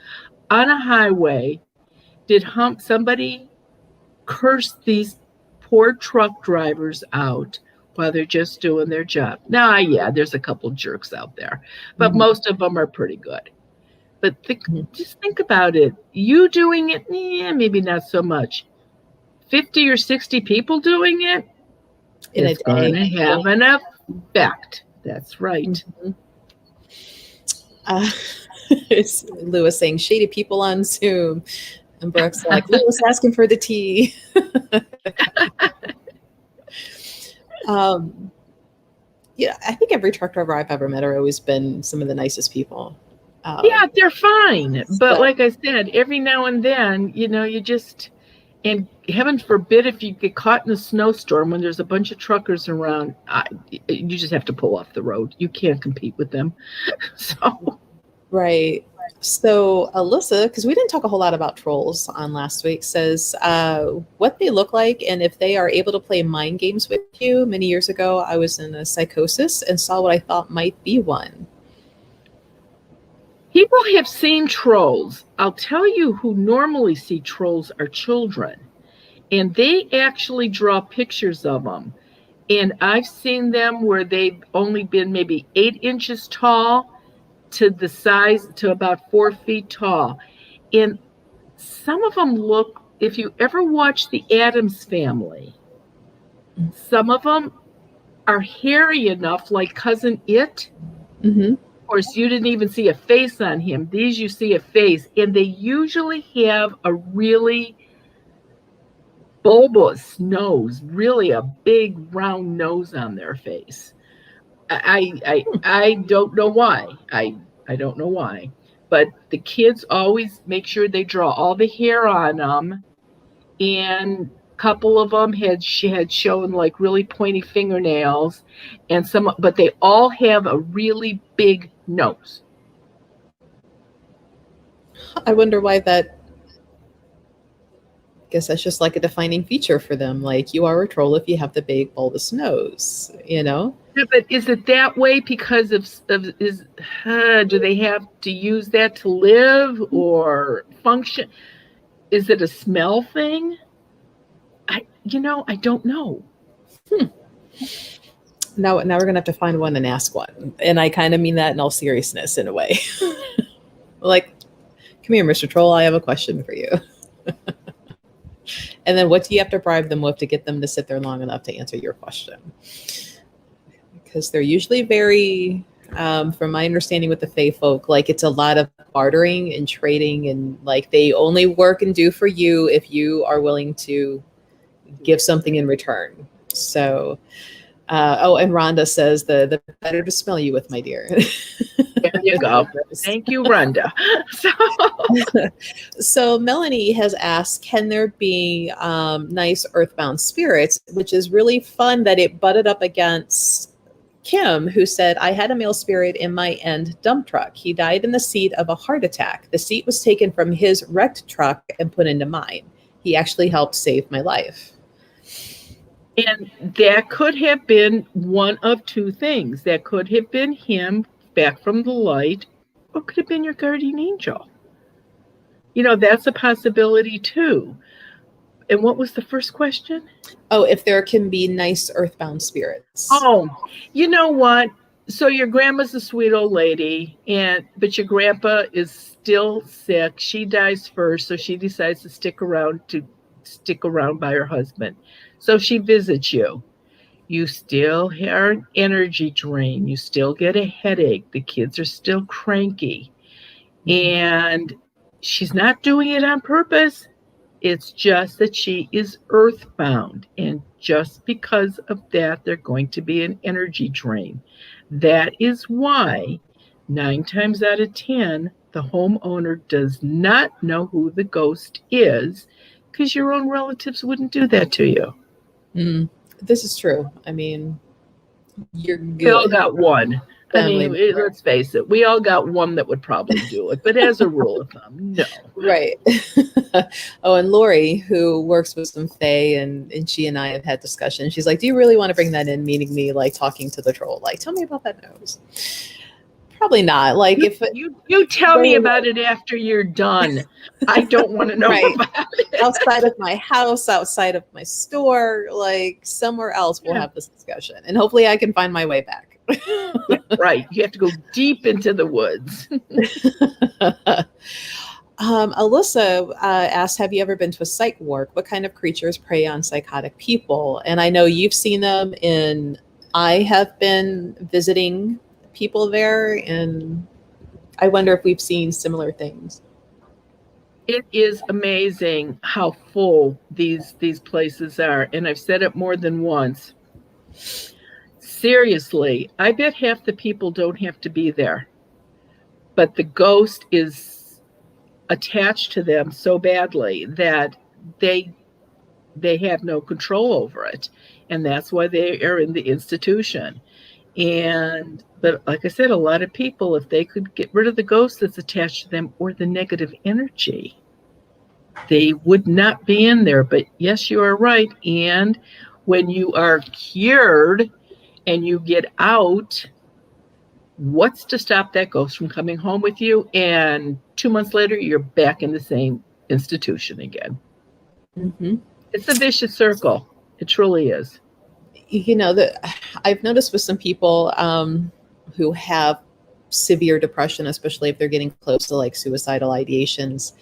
on a highway, did somebody curse these poor truck drivers out while they're just doing their job? Now, yeah, there's a couple jerks out there, but most of them are pretty good. But just think about it. You doing it, maybe not so much. 50 or 60 people doing it, it's going to have an effect. That's right.
It's Lewis saying shady people on Zoom. And Brooke's like, Lewis asking for the tea. Yeah, I think every truck driver I've ever met are always been some of the nicest people.
Yeah, they're fine. But like I said, every now and then, you just, and heaven forbid if you get caught in a snowstorm when there's a bunch of truckers around, you just have to pull off the road. You can't compete with them. So.
Right. So Alyssa, because we didn't talk a whole lot about trolls on last week, says what they look like and if they are able to play mind games with you. Many years ago, I was in a psychosis and saw what I thought might be one.
People have seen trolls. I'll tell you who normally see trolls are children. And they actually draw pictures of them. And I've seen them where they've only been maybe 8 inches tall to the size to about 4 feet tall. And some of them look, if you ever watch the Addams Family, some of them are hairy enough, like Cousin It. Of course, you didn't even see a face on him. These you see a face, and they usually have a really bulbous nose, really a big round nose on their face. I don't know why. I don't know why. But the kids always make sure they draw all the hair on them. And a couple of them had shown like really pointy fingernails, but they all have a really big nose.
I wonder why that. I guess that's just like a defining feature for them. Like, you are a troll if you have the big bulbous nose,
Yeah, but is it that way because do they have to use that to live or function? Is it a smell thing? I don't know.
Now we're gonna have to find one and ask one, and I kind of mean that in all seriousness, in a way. Like, come here, Mr. Troll. I have a question for you. And then what do you have to bribe them with to get them to sit there long enough to answer your question? Because they're usually very, from my understanding with the Fae folk, like it's a lot of bartering and trading, and like they only work and do for you if you are willing to give something in return. So, and Rhonda says the better to smell you with, my dear.
There you go. Thank you, Rhonda.
So Melanie has asked, can there be nice earthbound spirits? Which is really fun that it butted up against Kim, who said, I had a male spirit in my end dump truck. He died in the seat of a heart attack. The seat was taken from his wrecked truck and put into mine. He actually helped save my life.
And that could have been one of two things. That could have been him back from the light, or could have been your guardian angel. That's a possibility too. And what was the first question?
Oh, if there can be nice earthbound spirits.
Oh, you know what? So your grandma's a sweet old lady, but your grandpa is still sick. She dies first, so she decides to stick around by her husband. So she visits you. You still have an energy drain. You still get a headache. The kids are still cranky. And she's not doing it on purpose. It's just that she is earthbound. And just because of that, there's going to be an energy drain. That is why 9 times out of 10, the homeowner does not know who the ghost is, because your own relatives wouldn't do that to you.
This is true. I mean, you're good.
We all got one. Let's face it. We all got one that would probably do it. But as a rule of thumb, no.
Right. Oh, and Lori, who works with some Fae, and she and I have had discussions. She's like, do you really want to bring that in? Meaning me, like talking to the troll. Like, tell me about that nose. Probably not. Like if
You tell me about it after you're done. I don't want to know
right.
about it.
Outside of my house, outside of my store, like somewhere else, we'll have this discussion, and hopefully, I can find my way back.
Yeah, right. You have to go deep into the woods.
Alyssa asked, have you ever been to a psych ward? What kind of creatures prey on psychotic people? And I know you've seen them I have been visiting people there, and I wonder if we've seen similar things.
It is amazing how full these places are. And I've said it more than once. Seriously, I bet half the people don't have to be there. But the ghost is attached to them so badly that they have no control over it, and that's why they are in the institution. But like I said, a lot of people, if they could get rid of the ghost that's attached to them or the negative energy, they would not be in there. But yes, you are right. And when you are cured and you get out, what's to stop that ghost from coming home with you? And 2 months later, you're back in the same institution again.
Mm-hmm.
It's a vicious circle. It truly is.
You know, I've noticed with some people who have severe depression, especially if they're getting close to like suicidal ideations,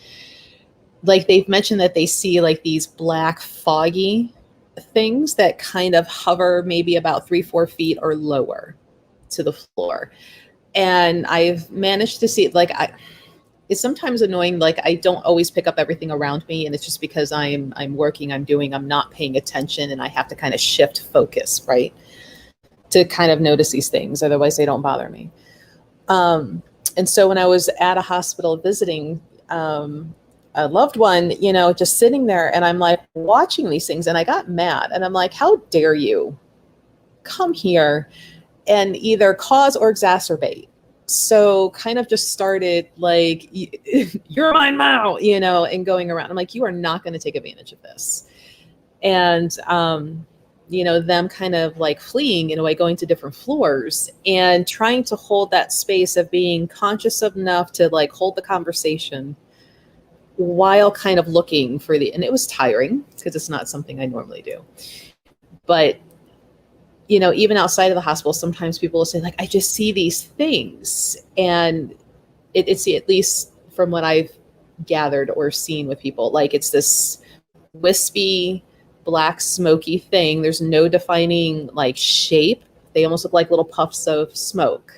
like they've mentioned that they see like these black foggy things that kind of hover maybe about 3-4 feet or lower to the floor. And I've managed to see like it's sometimes annoying. Like I don't always pick up everything around me, and it's just because I'm working, I'm not paying attention, and I have to kind of shift focus, right, to kind of notice these things. Otherwise, they don't bother me. And so when I was at a hospital visiting a loved one, you know, just sitting there, and I'm like watching these things, and I got mad, and I'm like, how dare you come here and either cause or exacerbate? So kind of just started like, you're mine now, you know, and going around. I'm like, you are not going to take advantage of this. And, you know, them kind of like fleeing in a way, going to different floors and trying to hold that space of being conscious enough to like hold the conversation while kind of looking for and it was tiring because it's not something I normally do. But you know, even outside of the hospital, sometimes people will say, like, I just see these things. And it's at least from what I've gathered or seen with people, like it's this wispy, black, smoky thing. There's no defining like shape. They almost look like little puffs of smoke.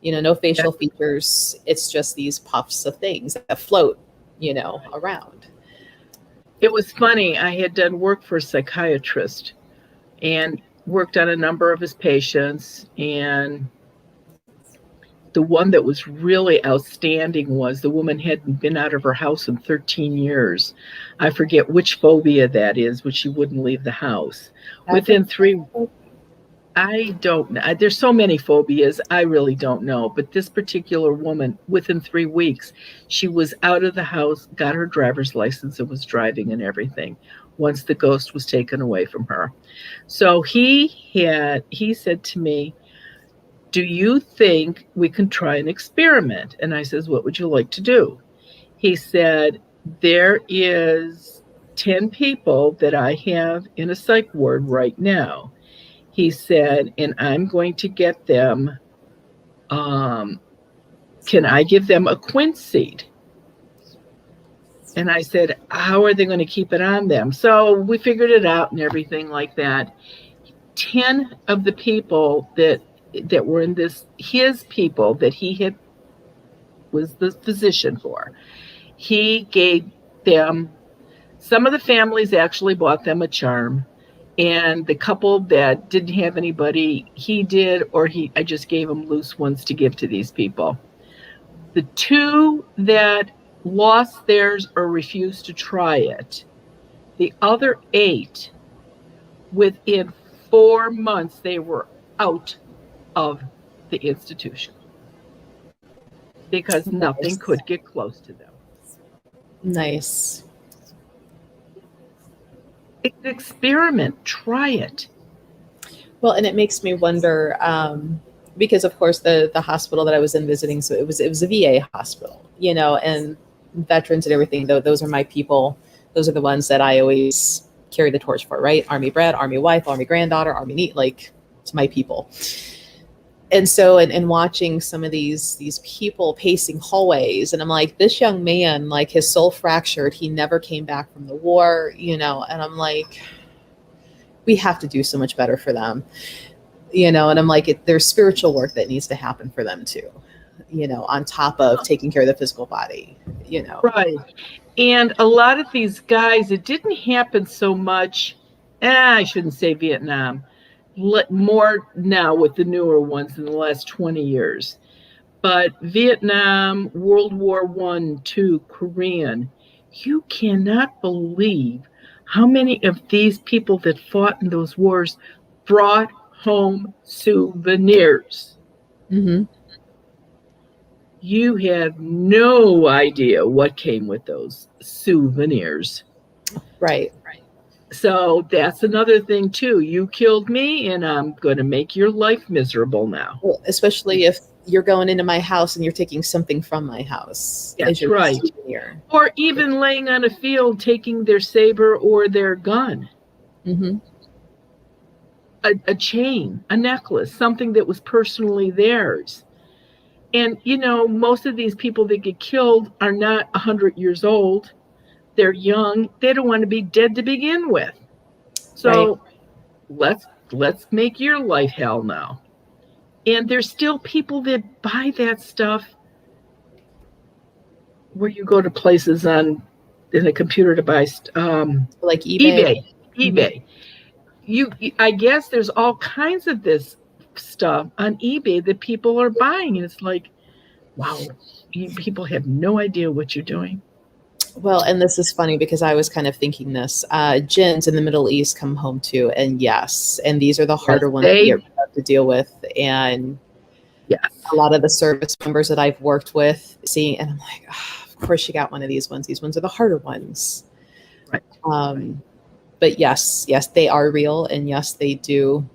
You know, no facial features. It's just these puffs of things that float, you know, around.
It was funny. I had done work for a psychiatrist and worked on a number of his patients, and the one that was really outstanding was the woman hadn't been out of her house in 13 years. I forget which phobia that is, which she wouldn't leave the house. Within 3, I don't know. There's so many phobias, I really don't know. But this particular woman, within 3 weeks, she was out of the house, got her driver's license, and was driving and everything once the ghost was taken away from her. So he said to me, do you think we can try an experiment? And I says, what would you like to do? He said, there is 10 people that I have in a psych ward right now. He said, and I'm going to get them, can I give them a quince seed? And I said, how are they going to keep it on them? So we figured it out and everything like that. 10 of the people that were in this, his people that he had was the physician for, he gave them, some of the families actually bought them a charm. And the couple that didn't have anybody, he did, or I just gave them loose ones to give to these people. The 2 that lost theirs or refused to try it, the other 8, within 4 months, they were out of the institution because nothing could get close to them.
Nice.
Experiment, try it.
Well, and it makes me wonder, because of course the hospital that I was in visiting, so it was a VA hospital, and veterans and everything, though, those are my people. Those are the ones that I always carry the torch for, right? Army bred, Army wife, Army granddaughter, Army neat, like it's my people. And so, and watching some of these people pacing hallways, and I'm like, this young man, like his soul fractured, he never came back from the war, and I'm like, we have to do so much better for them, and I'm like, there's spiritual work that needs to happen for them too, on top of taking care of the physical body,
Right. And a lot of these guys, it didn't happen so much. I shouldn't say Vietnam. More now with the newer ones in the last 20 years. But Vietnam, World War I, II, Korean, you cannot believe how many of these people that fought in those wars brought home souvenirs.
Mm-hmm.
You have no idea what came with those souvenirs.
Right.
So that's another thing too. You killed me and I'm going to make your life miserable now.
Well, especially if you're going into my house and you're taking something from my house.
That's right. Souvenir. Or even laying on a field taking their saber or their gun.
Mm-hmm.
A chain, a necklace, something that was personally theirs. And, most of these people that get killed are not 100 years old. They're young. They don't want to be dead to begin with. So let's make your life hell now. And there's still people that buy that stuff where you go to places in a computer device,
like eBay.
Mm-hmm. I guess there's all kinds of this stuff on eBay that people are buying, and it's like, wow, people have no idea what you're doing.
Well, and this is funny because I was kind of thinking this. Jinns in the Middle East come home too, and yes, and these are the harder ones to deal with. And a lot of the service members that I've worked with, seeing, and I'm like, oh, of course you got one of these ones. These ones are the harder ones.
Right.
But yes, they are real, and yes, they do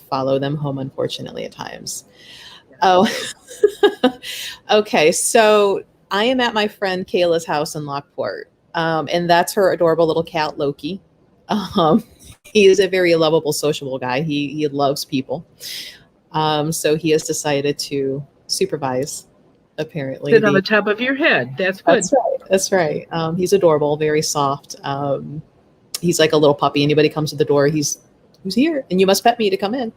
follow them home, unfortunately, at times. Oh, okay. So I am at my friend Kayla's house in Lockport, and that's her adorable little cat, Loki. He is a very lovable, sociable guy. He loves people. So he has decided to supervise, apparently.
Sit on the top of your head. That's good.
That's right. He's adorable, very soft. He's like a little puppy. Anybody comes to the door, who's here, and you must pet me to come in.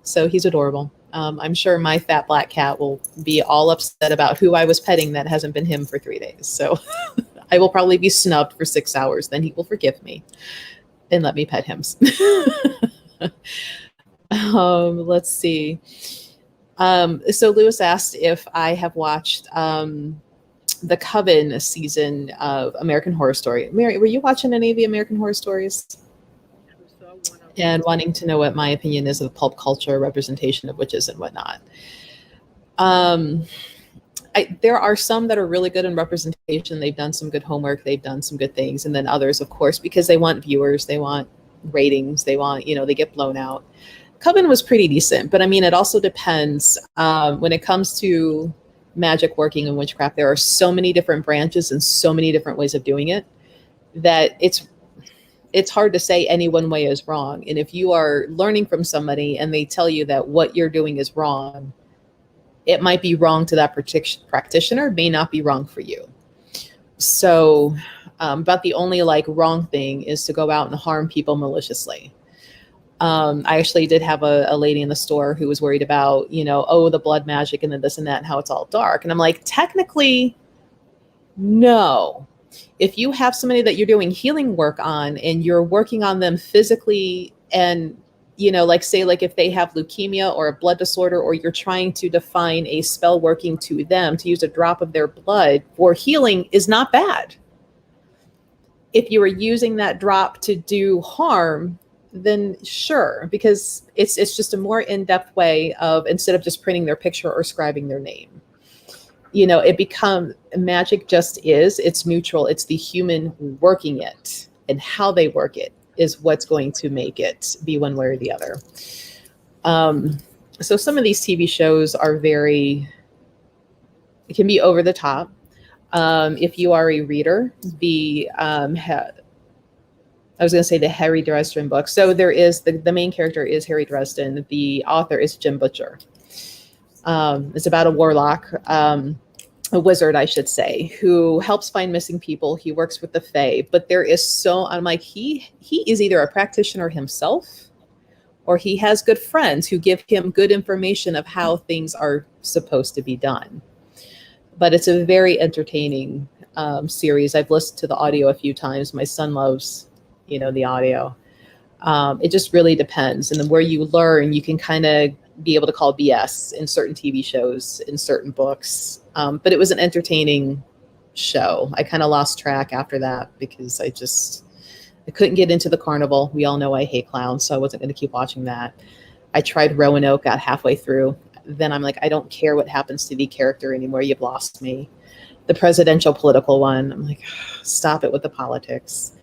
So he's adorable. I'm sure my fat black cat will be all upset about who I was petting that hasn't been him for 3 days. So I will probably be snubbed for 6 hours. Then he will forgive me and let me pet him. Let's see. So Lewis asked if I have watched the Coven season of American Horror Story. Mary, were you watching any of the American Horror Stories? And wanting to know what my opinion is of pulp culture representation of witches and whatnot. There are some that are really good in representation. They've done some good homework. They've done some good things. And then others, of course, because they want viewers, they want ratings, they want, they get blown out. Coven was pretty decent, but I mean, it also depends. When it comes to magic working and witchcraft, there are so many different branches and so many different ways of doing it that it's hard to say any one way is wrong. And if you are learning from somebody and they tell you that what you're doing is wrong, it might be wrong to that practitioner, may not be wrong for you. So, but the only wrong thing is to go out and harm people maliciously. I actually did have a lady in the store who was worried about, the blood magic and then this and that and how it's all dark. And I'm like, technically, no. If you have somebody that you're doing healing work on and you're working on them physically and, say if they have leukemia or a blood disorder, or you're trying to define a spell working to them to use a drop of their blood for healing is not bad. If you are using that drop to do harm, then sure, because it's just a more in-depth way of, instead of just printing their picture or scribing their name. It becomes magic it's neutral. It's the human working it, and how they work it is what's going to make it be one way or the other. So some of these TV shows are it can be over the top. If you are a reader, I was going to say the Harry Dresden book. So there is the main character is Harry Dresden. The author is Jim Butcher. It's about a warlock, a wizard, I should say, who helps find missing people. He works with the Fae, but I'm like, he is either a practitioner himself, or he has good friends who give him good information of how things are supposed to be done. But it's a very entertaining series. I've listened to the audio a few times. My son loves, the audio. It just really depends. And then where you learn, you can kind of be able to call BS in certain TV shows, in certain books. But it was an entertaining show. I kind of lost track after that because I couldn't get into the carnival. We all know I hate clowns, so I wasn't going to keep watching that. I tried Roanoke, got halfway through. Then I'm like, I don't care what happens to the character anymore. You've lost me. The presidential political one, I'm like, stop it with the politics.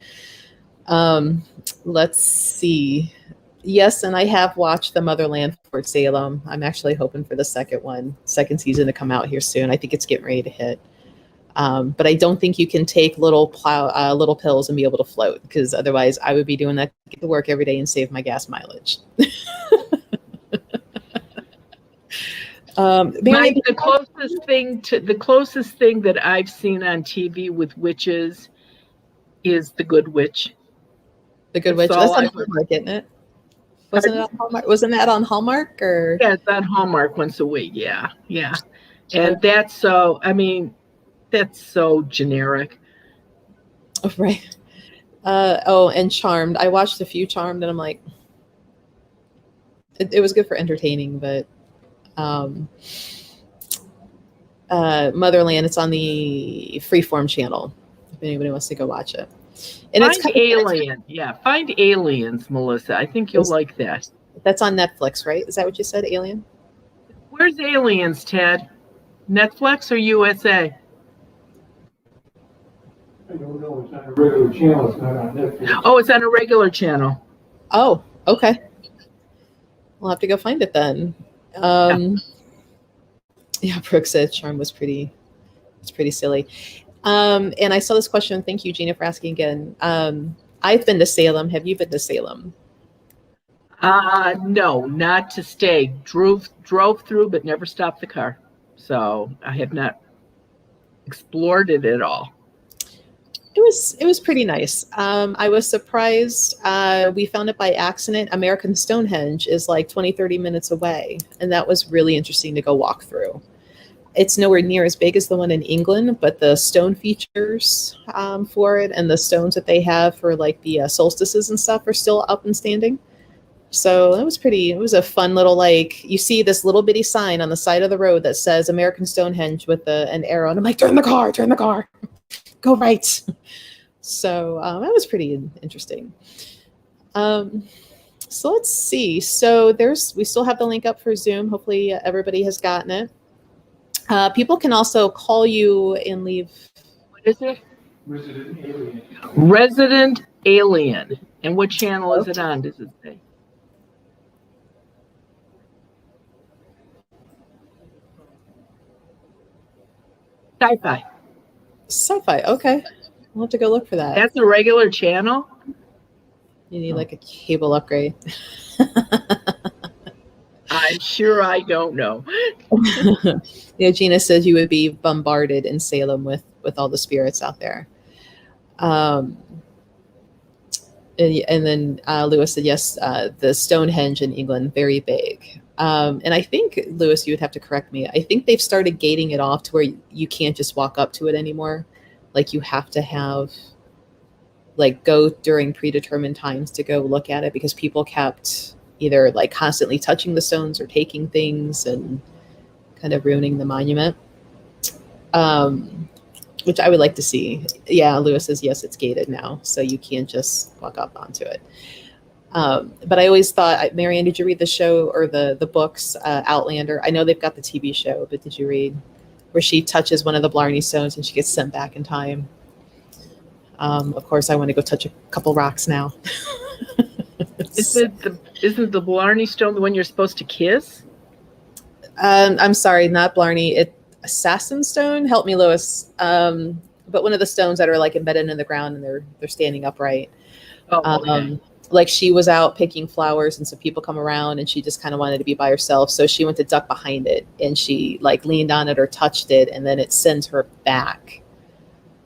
Let's see. Yes, and I have watched the Motherland Fort Salem. I'm actually hoping for the second season to come out here soon. I think it's getting ready to hit. But I don't think you can take little pills and be able to float, because otherwise I would be doing that to get to work every day and save my gas mileage.
The closest thing that I've seen on TV with witches is The Good Witch.
The Good Witch. That's on Hallmark, isn't it? Wasn't it on Hallmark? Wasn't that on Hallmark? Or
yeah, it's on Hallmark once a week. Yeah. And that's so generic.
Oh, right. And Charmed. I watched a few Charmed, and I'm like, it was good for entertaining, but Motherland, it's on the Freeform channel if anybody wants to go watch it. And
find Alien. Find Aliens, Melissa. I think you'll like that.
That's on Netflix, right? Is that what you said, Alien?
Where's Aliens, Ted? Netflix or USA?
I don't know. It's on a regular channel. It's not on Netflix.
Oh, it's on a regular channel.
Oh, okay. We'll have to go find it then. Yeah, Brooke said Charm was pretty silly. And I saw this question. Thank you, Gina, for asking again. I've been to Salem. Have you been to Salem?
No, not to stay. Drove through, but never stopped the car. So I have not explored it at all.
It was pretty nice. I was surprised. We found it by accident. American Stonehenge is like 20-30 minutes away. And that was really interesting to go walk through. It's nowhere near as big as the one in England, but the stone features for it and the stones that they have for like the solstices and stuff are still up and standing. So it was a fun little, like, you see this little bitty sign on the side of the road that says American Stonehenge with an arrow. And I'm like, turn the car, go right. So that was pretty interesting. So let's see. So we still have the link up for Zoom. Hopefully everybody has gotten it. People can also call you and leave.
What is it?
Resident Alien.
Resident Alien. And what channel is it on? Does it say?
Sci-fi. Okay. We'll have to go look for that.
That's a regular channel?
You need like a cable upgrade.
I'm sure I don't know.
Yeah, Gina says you would be bombarded in Salem with all the spirits out there. And then Lewis said, yes, the Stonehenge in England, very big. And I think, Lewis, you would have to correct me. I think they've started gating it off to where you can't just walk up to it anymore. Like you have to go during predetermined times to go look at it, because people kept either like constantly touching the stones or taking things and kind of ruining the monument. Which I would like to see. Yeah, Lewis says, yes, it's gated now, so you can't just walk up onto it. But I always thought, Marianne, did you read the show or the books, Outlander? I know they've got the TV show, but did you read where she touches one of the Blarney stones and she gets sent back in time? Of course, I want to go touch a couple rocks now.
Isn't the Blarney stone the one you're supposed to kiss?
I'm sorry, not Blarney. Assassin stone. Help me, Lewis. But one of the stones that are like embedded in the ground and they're standing upright.
Oh, okay.
Like she was out picking flowers and some people come around and she just kind of wanted to be by herself. So she went to duck behind it and she like leaned on it or touched it and then it sends her back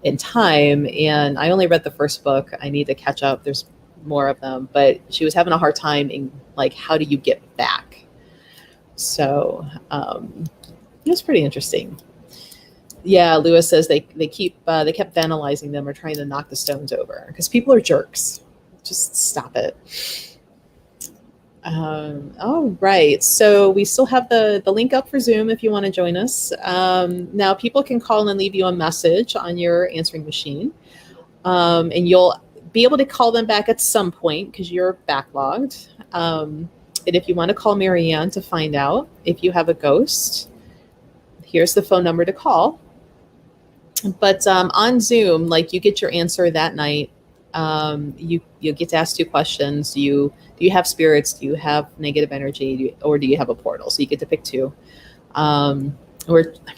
in time. And I only read the first book. I need to catch up. There's more of them, but she was having a hard time in like, how do you get back? So it was pretty interesting. Yeah, Lewis says they kept vandalizing them or trying to knock the stones over because people are jerks. Just stop it. All right. So we still have the link up for Zoom if you want to join us. Now people can call and leave you a message on your answering machine. And you'll be able to call them back at some point because you're backlogged. And if you want to call Marianne to find out if you have a ghost, here's the phone number to call. But on Zoom, like you get your answer that night. You get to ask 2 questions. Do you have spirits? Do you have negative energy? Or do you have a portal? So you get to pick 2. I'm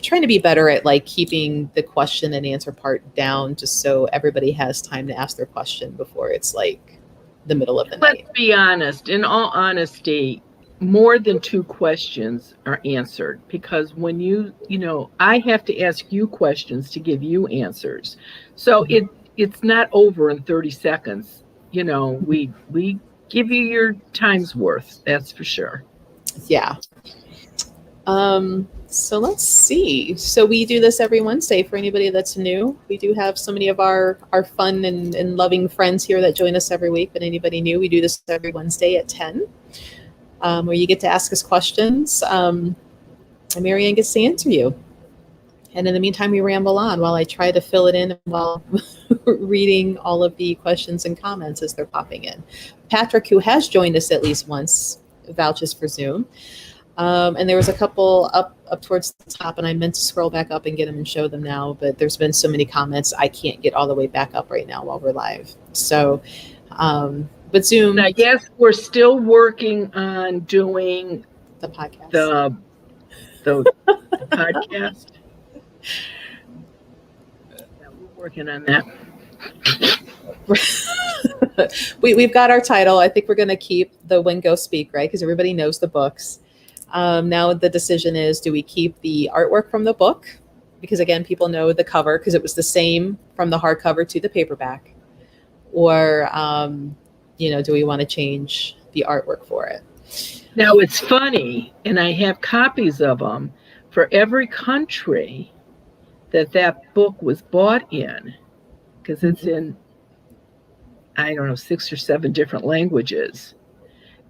trying to be better at like keeping the question and answer part down just so everybody has time to ask their question before it's like the middle of the night.
Let's be honest. In all honesty, more than 2 questions are answered because when I have to ask you questions to give you answers. So it's not over in 30 seconds. We give you your time's worth. That's for sure.
Yeah. So let's see. So we do this every Wednesday for anybody that's new. We do have so many of our fun and loving friends here that join us every week, but anybody new, we do this every Wednesday at 10, where you get to ask us questions. And Marianne gets to answer you. And in the meantime, we ramble on while I try to fill it in while reading all of the questions and comments as they're popping in. Patrick, who has joined us at least once, vouches for Zoom. And there was a couple up towards the top, and I meant to scroll back up and get them and show them now, but there's been so many comments, I can't get all the way back up right now while we're live. So, but Zoom.
And I guess we're still working on doing
the podcast.
The podcast. Yeah, we're working on that.
We've got our title. I think we're going to keep the When Ghosts Speak, right? Because everybody knows the books. Now the decision is, do we keep the artwork from the book? Because again, people know the cover because it was the same from the hardcover to the paperback. Or, do we want to change the artwork for it?
Now it's funny, and I have copies of them for every country that book was bought in, because it's in, 6 or 7 different languages.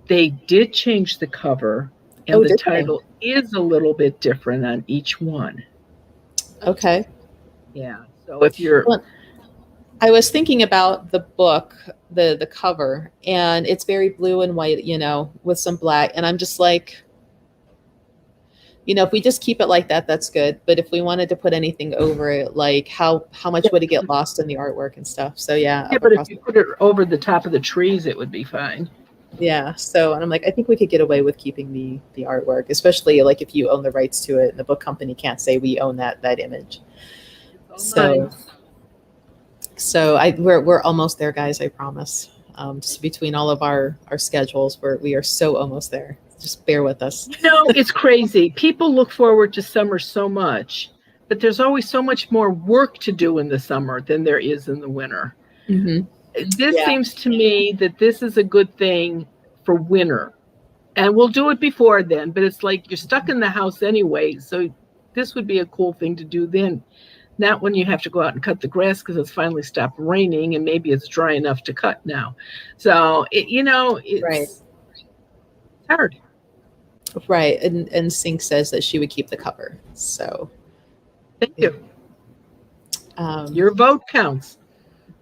They did change the cover, and the title is a little bit different on each one.
Okay.
Yeah. So if you're...
Well, I was thinking about the book, the cover, and it's very blue and white, with some black. And I'm just like, if we just keep it like that, that's good. But if we wanted to put anything over it, like how much would it get lost in the artwork and stuff? So yeah.
Yeah, but if you put it over the top of the trees, it would be fine.
Yeah. So, and I'm like, I think we could get away with keeping the artwork, especially like if you own the rights to it and the book company can't say we own that image. So we're almost there, guys. I promise. Just between all of our schedules, we are so almost there. Just bear with us.
It's crazy. People look forward to summer so much, but there's always so much more work to do in the summer than there is in the winter.
Mm-hmm.
This seems to me that this is a good thing for winter, and we'll do it before then. But it's like you're stuck in the house anyway, so this would be a cool thing to do then. Not when you have to go out and cut the grass because it's finally stopped raining and maybe it's dry enough to cut now. So, it's
right.
hard.
Right. And Sink says that she would keep the cover. So.
Thank you. Your vote counts.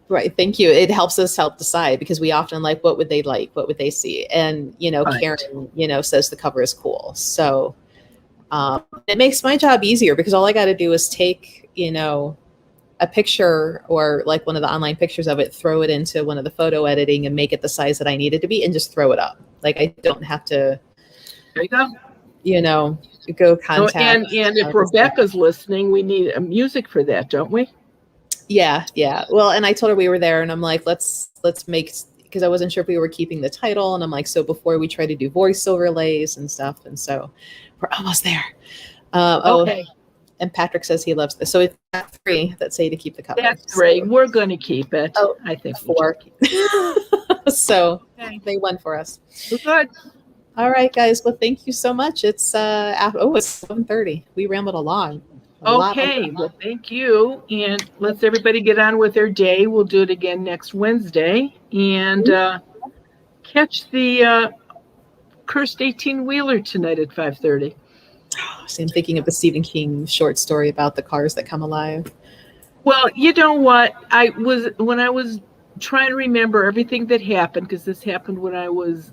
Right. Thank you. It helps us decide because we often what would they like? What would they see? And,
Right.
Karen, says the cover is cool. So it makes my job easier because all I got to do is take, a picture or like one of the online pictures of it, throw it into one of the photo editing and make it the size that I need it to be and just throw it up. Like I don't have to,
There you go.
go
So,
contact.
and if Rebecca's listening, we need music for that, don't we?
Yeah. Well, and I told her we were there, and I'm like, let's make, because I wasn't sure if we were keeping the title, and I'm like, so before we try to do voice overlays and stuff, and so we're almost there.
Okay.
And Patrick says he loves this. So it's 3 that say to keep the cover.
That's great. So, we're going to keep it.
Oh,
I think
4. So
okay.
They won for us.
Good.
All right, guys. Well, thank you so much. It's it's 7:30. We rambled along.
Okay. Well, thank you. And let's everybody get on with their day. We'll do it again next Wednesday. And catch the Cursed 18-Wheeler tonight at 5:30.
So I'm thinking of the Stephen King short story about the cars that come alive.
Well, you know what? When I was trying to remember everything that happened, because this happened when I was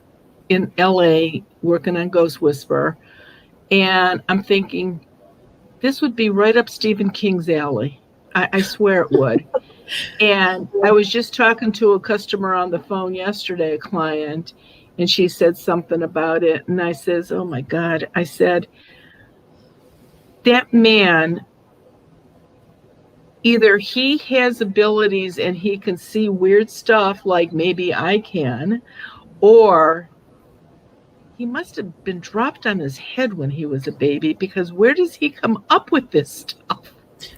in LA working on Ghost Whisperer, and I'm thinking this would be right up Stephen King's alley. I swear it would. And I was just talking to a customer on the phone yesterday, a client, and she said something about it. And I says, oh my God. I said, that man, either he has abilities and he can see weird stuff like maybe I can, or he must have been dropped on his head when he was a baby, because where does he come up with this stuff?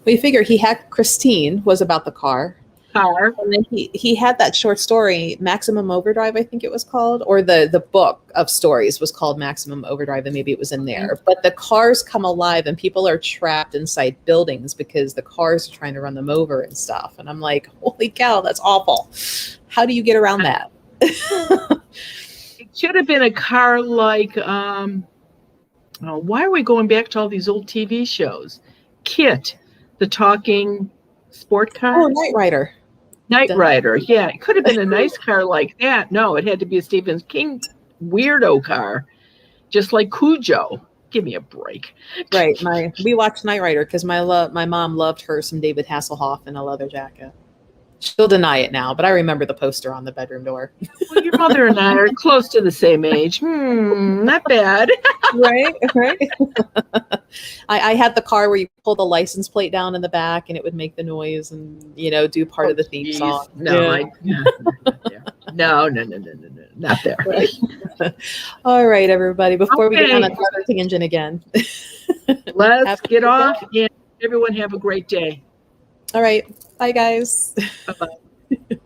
Well, you figure he had Christine was about the car. And then he had that short story, Maximum Overdrive, I think it was called, or the book of stories was called Maximum Overdrive, and maybe it was in there. But the cars come alive and people are trapped inside buildings because the cars are trying to run them over and stuff. And I'm like, holy cow, that's awful. How do you get around that?
It should have been a car like, why are we going back to all these old TV shows? Kit, the talking sport car.
Oh, Knight Rider.
Knight Rider, yeah. It could have been a nice car like that. No, it had to be a Stephen King weirdo car, just like Cujo. Give me a break.
Right. We watched Knight Rider because my mom loved her some David Hasselhoff in a leather jacket. She'll deny it now, but I remember the poster on the bedroom door.
Well, your mother and I are close to the same age. Not bad.
Right. I had the car where you pull the license plate down in the back and it would make the noise and, do part of the theme song.
No, no, not there.
Right. All right, everybody. Before we get on another tangent again.
Let's get off and everyone have a great day.
All right. Bye, guys.
Bye-bye.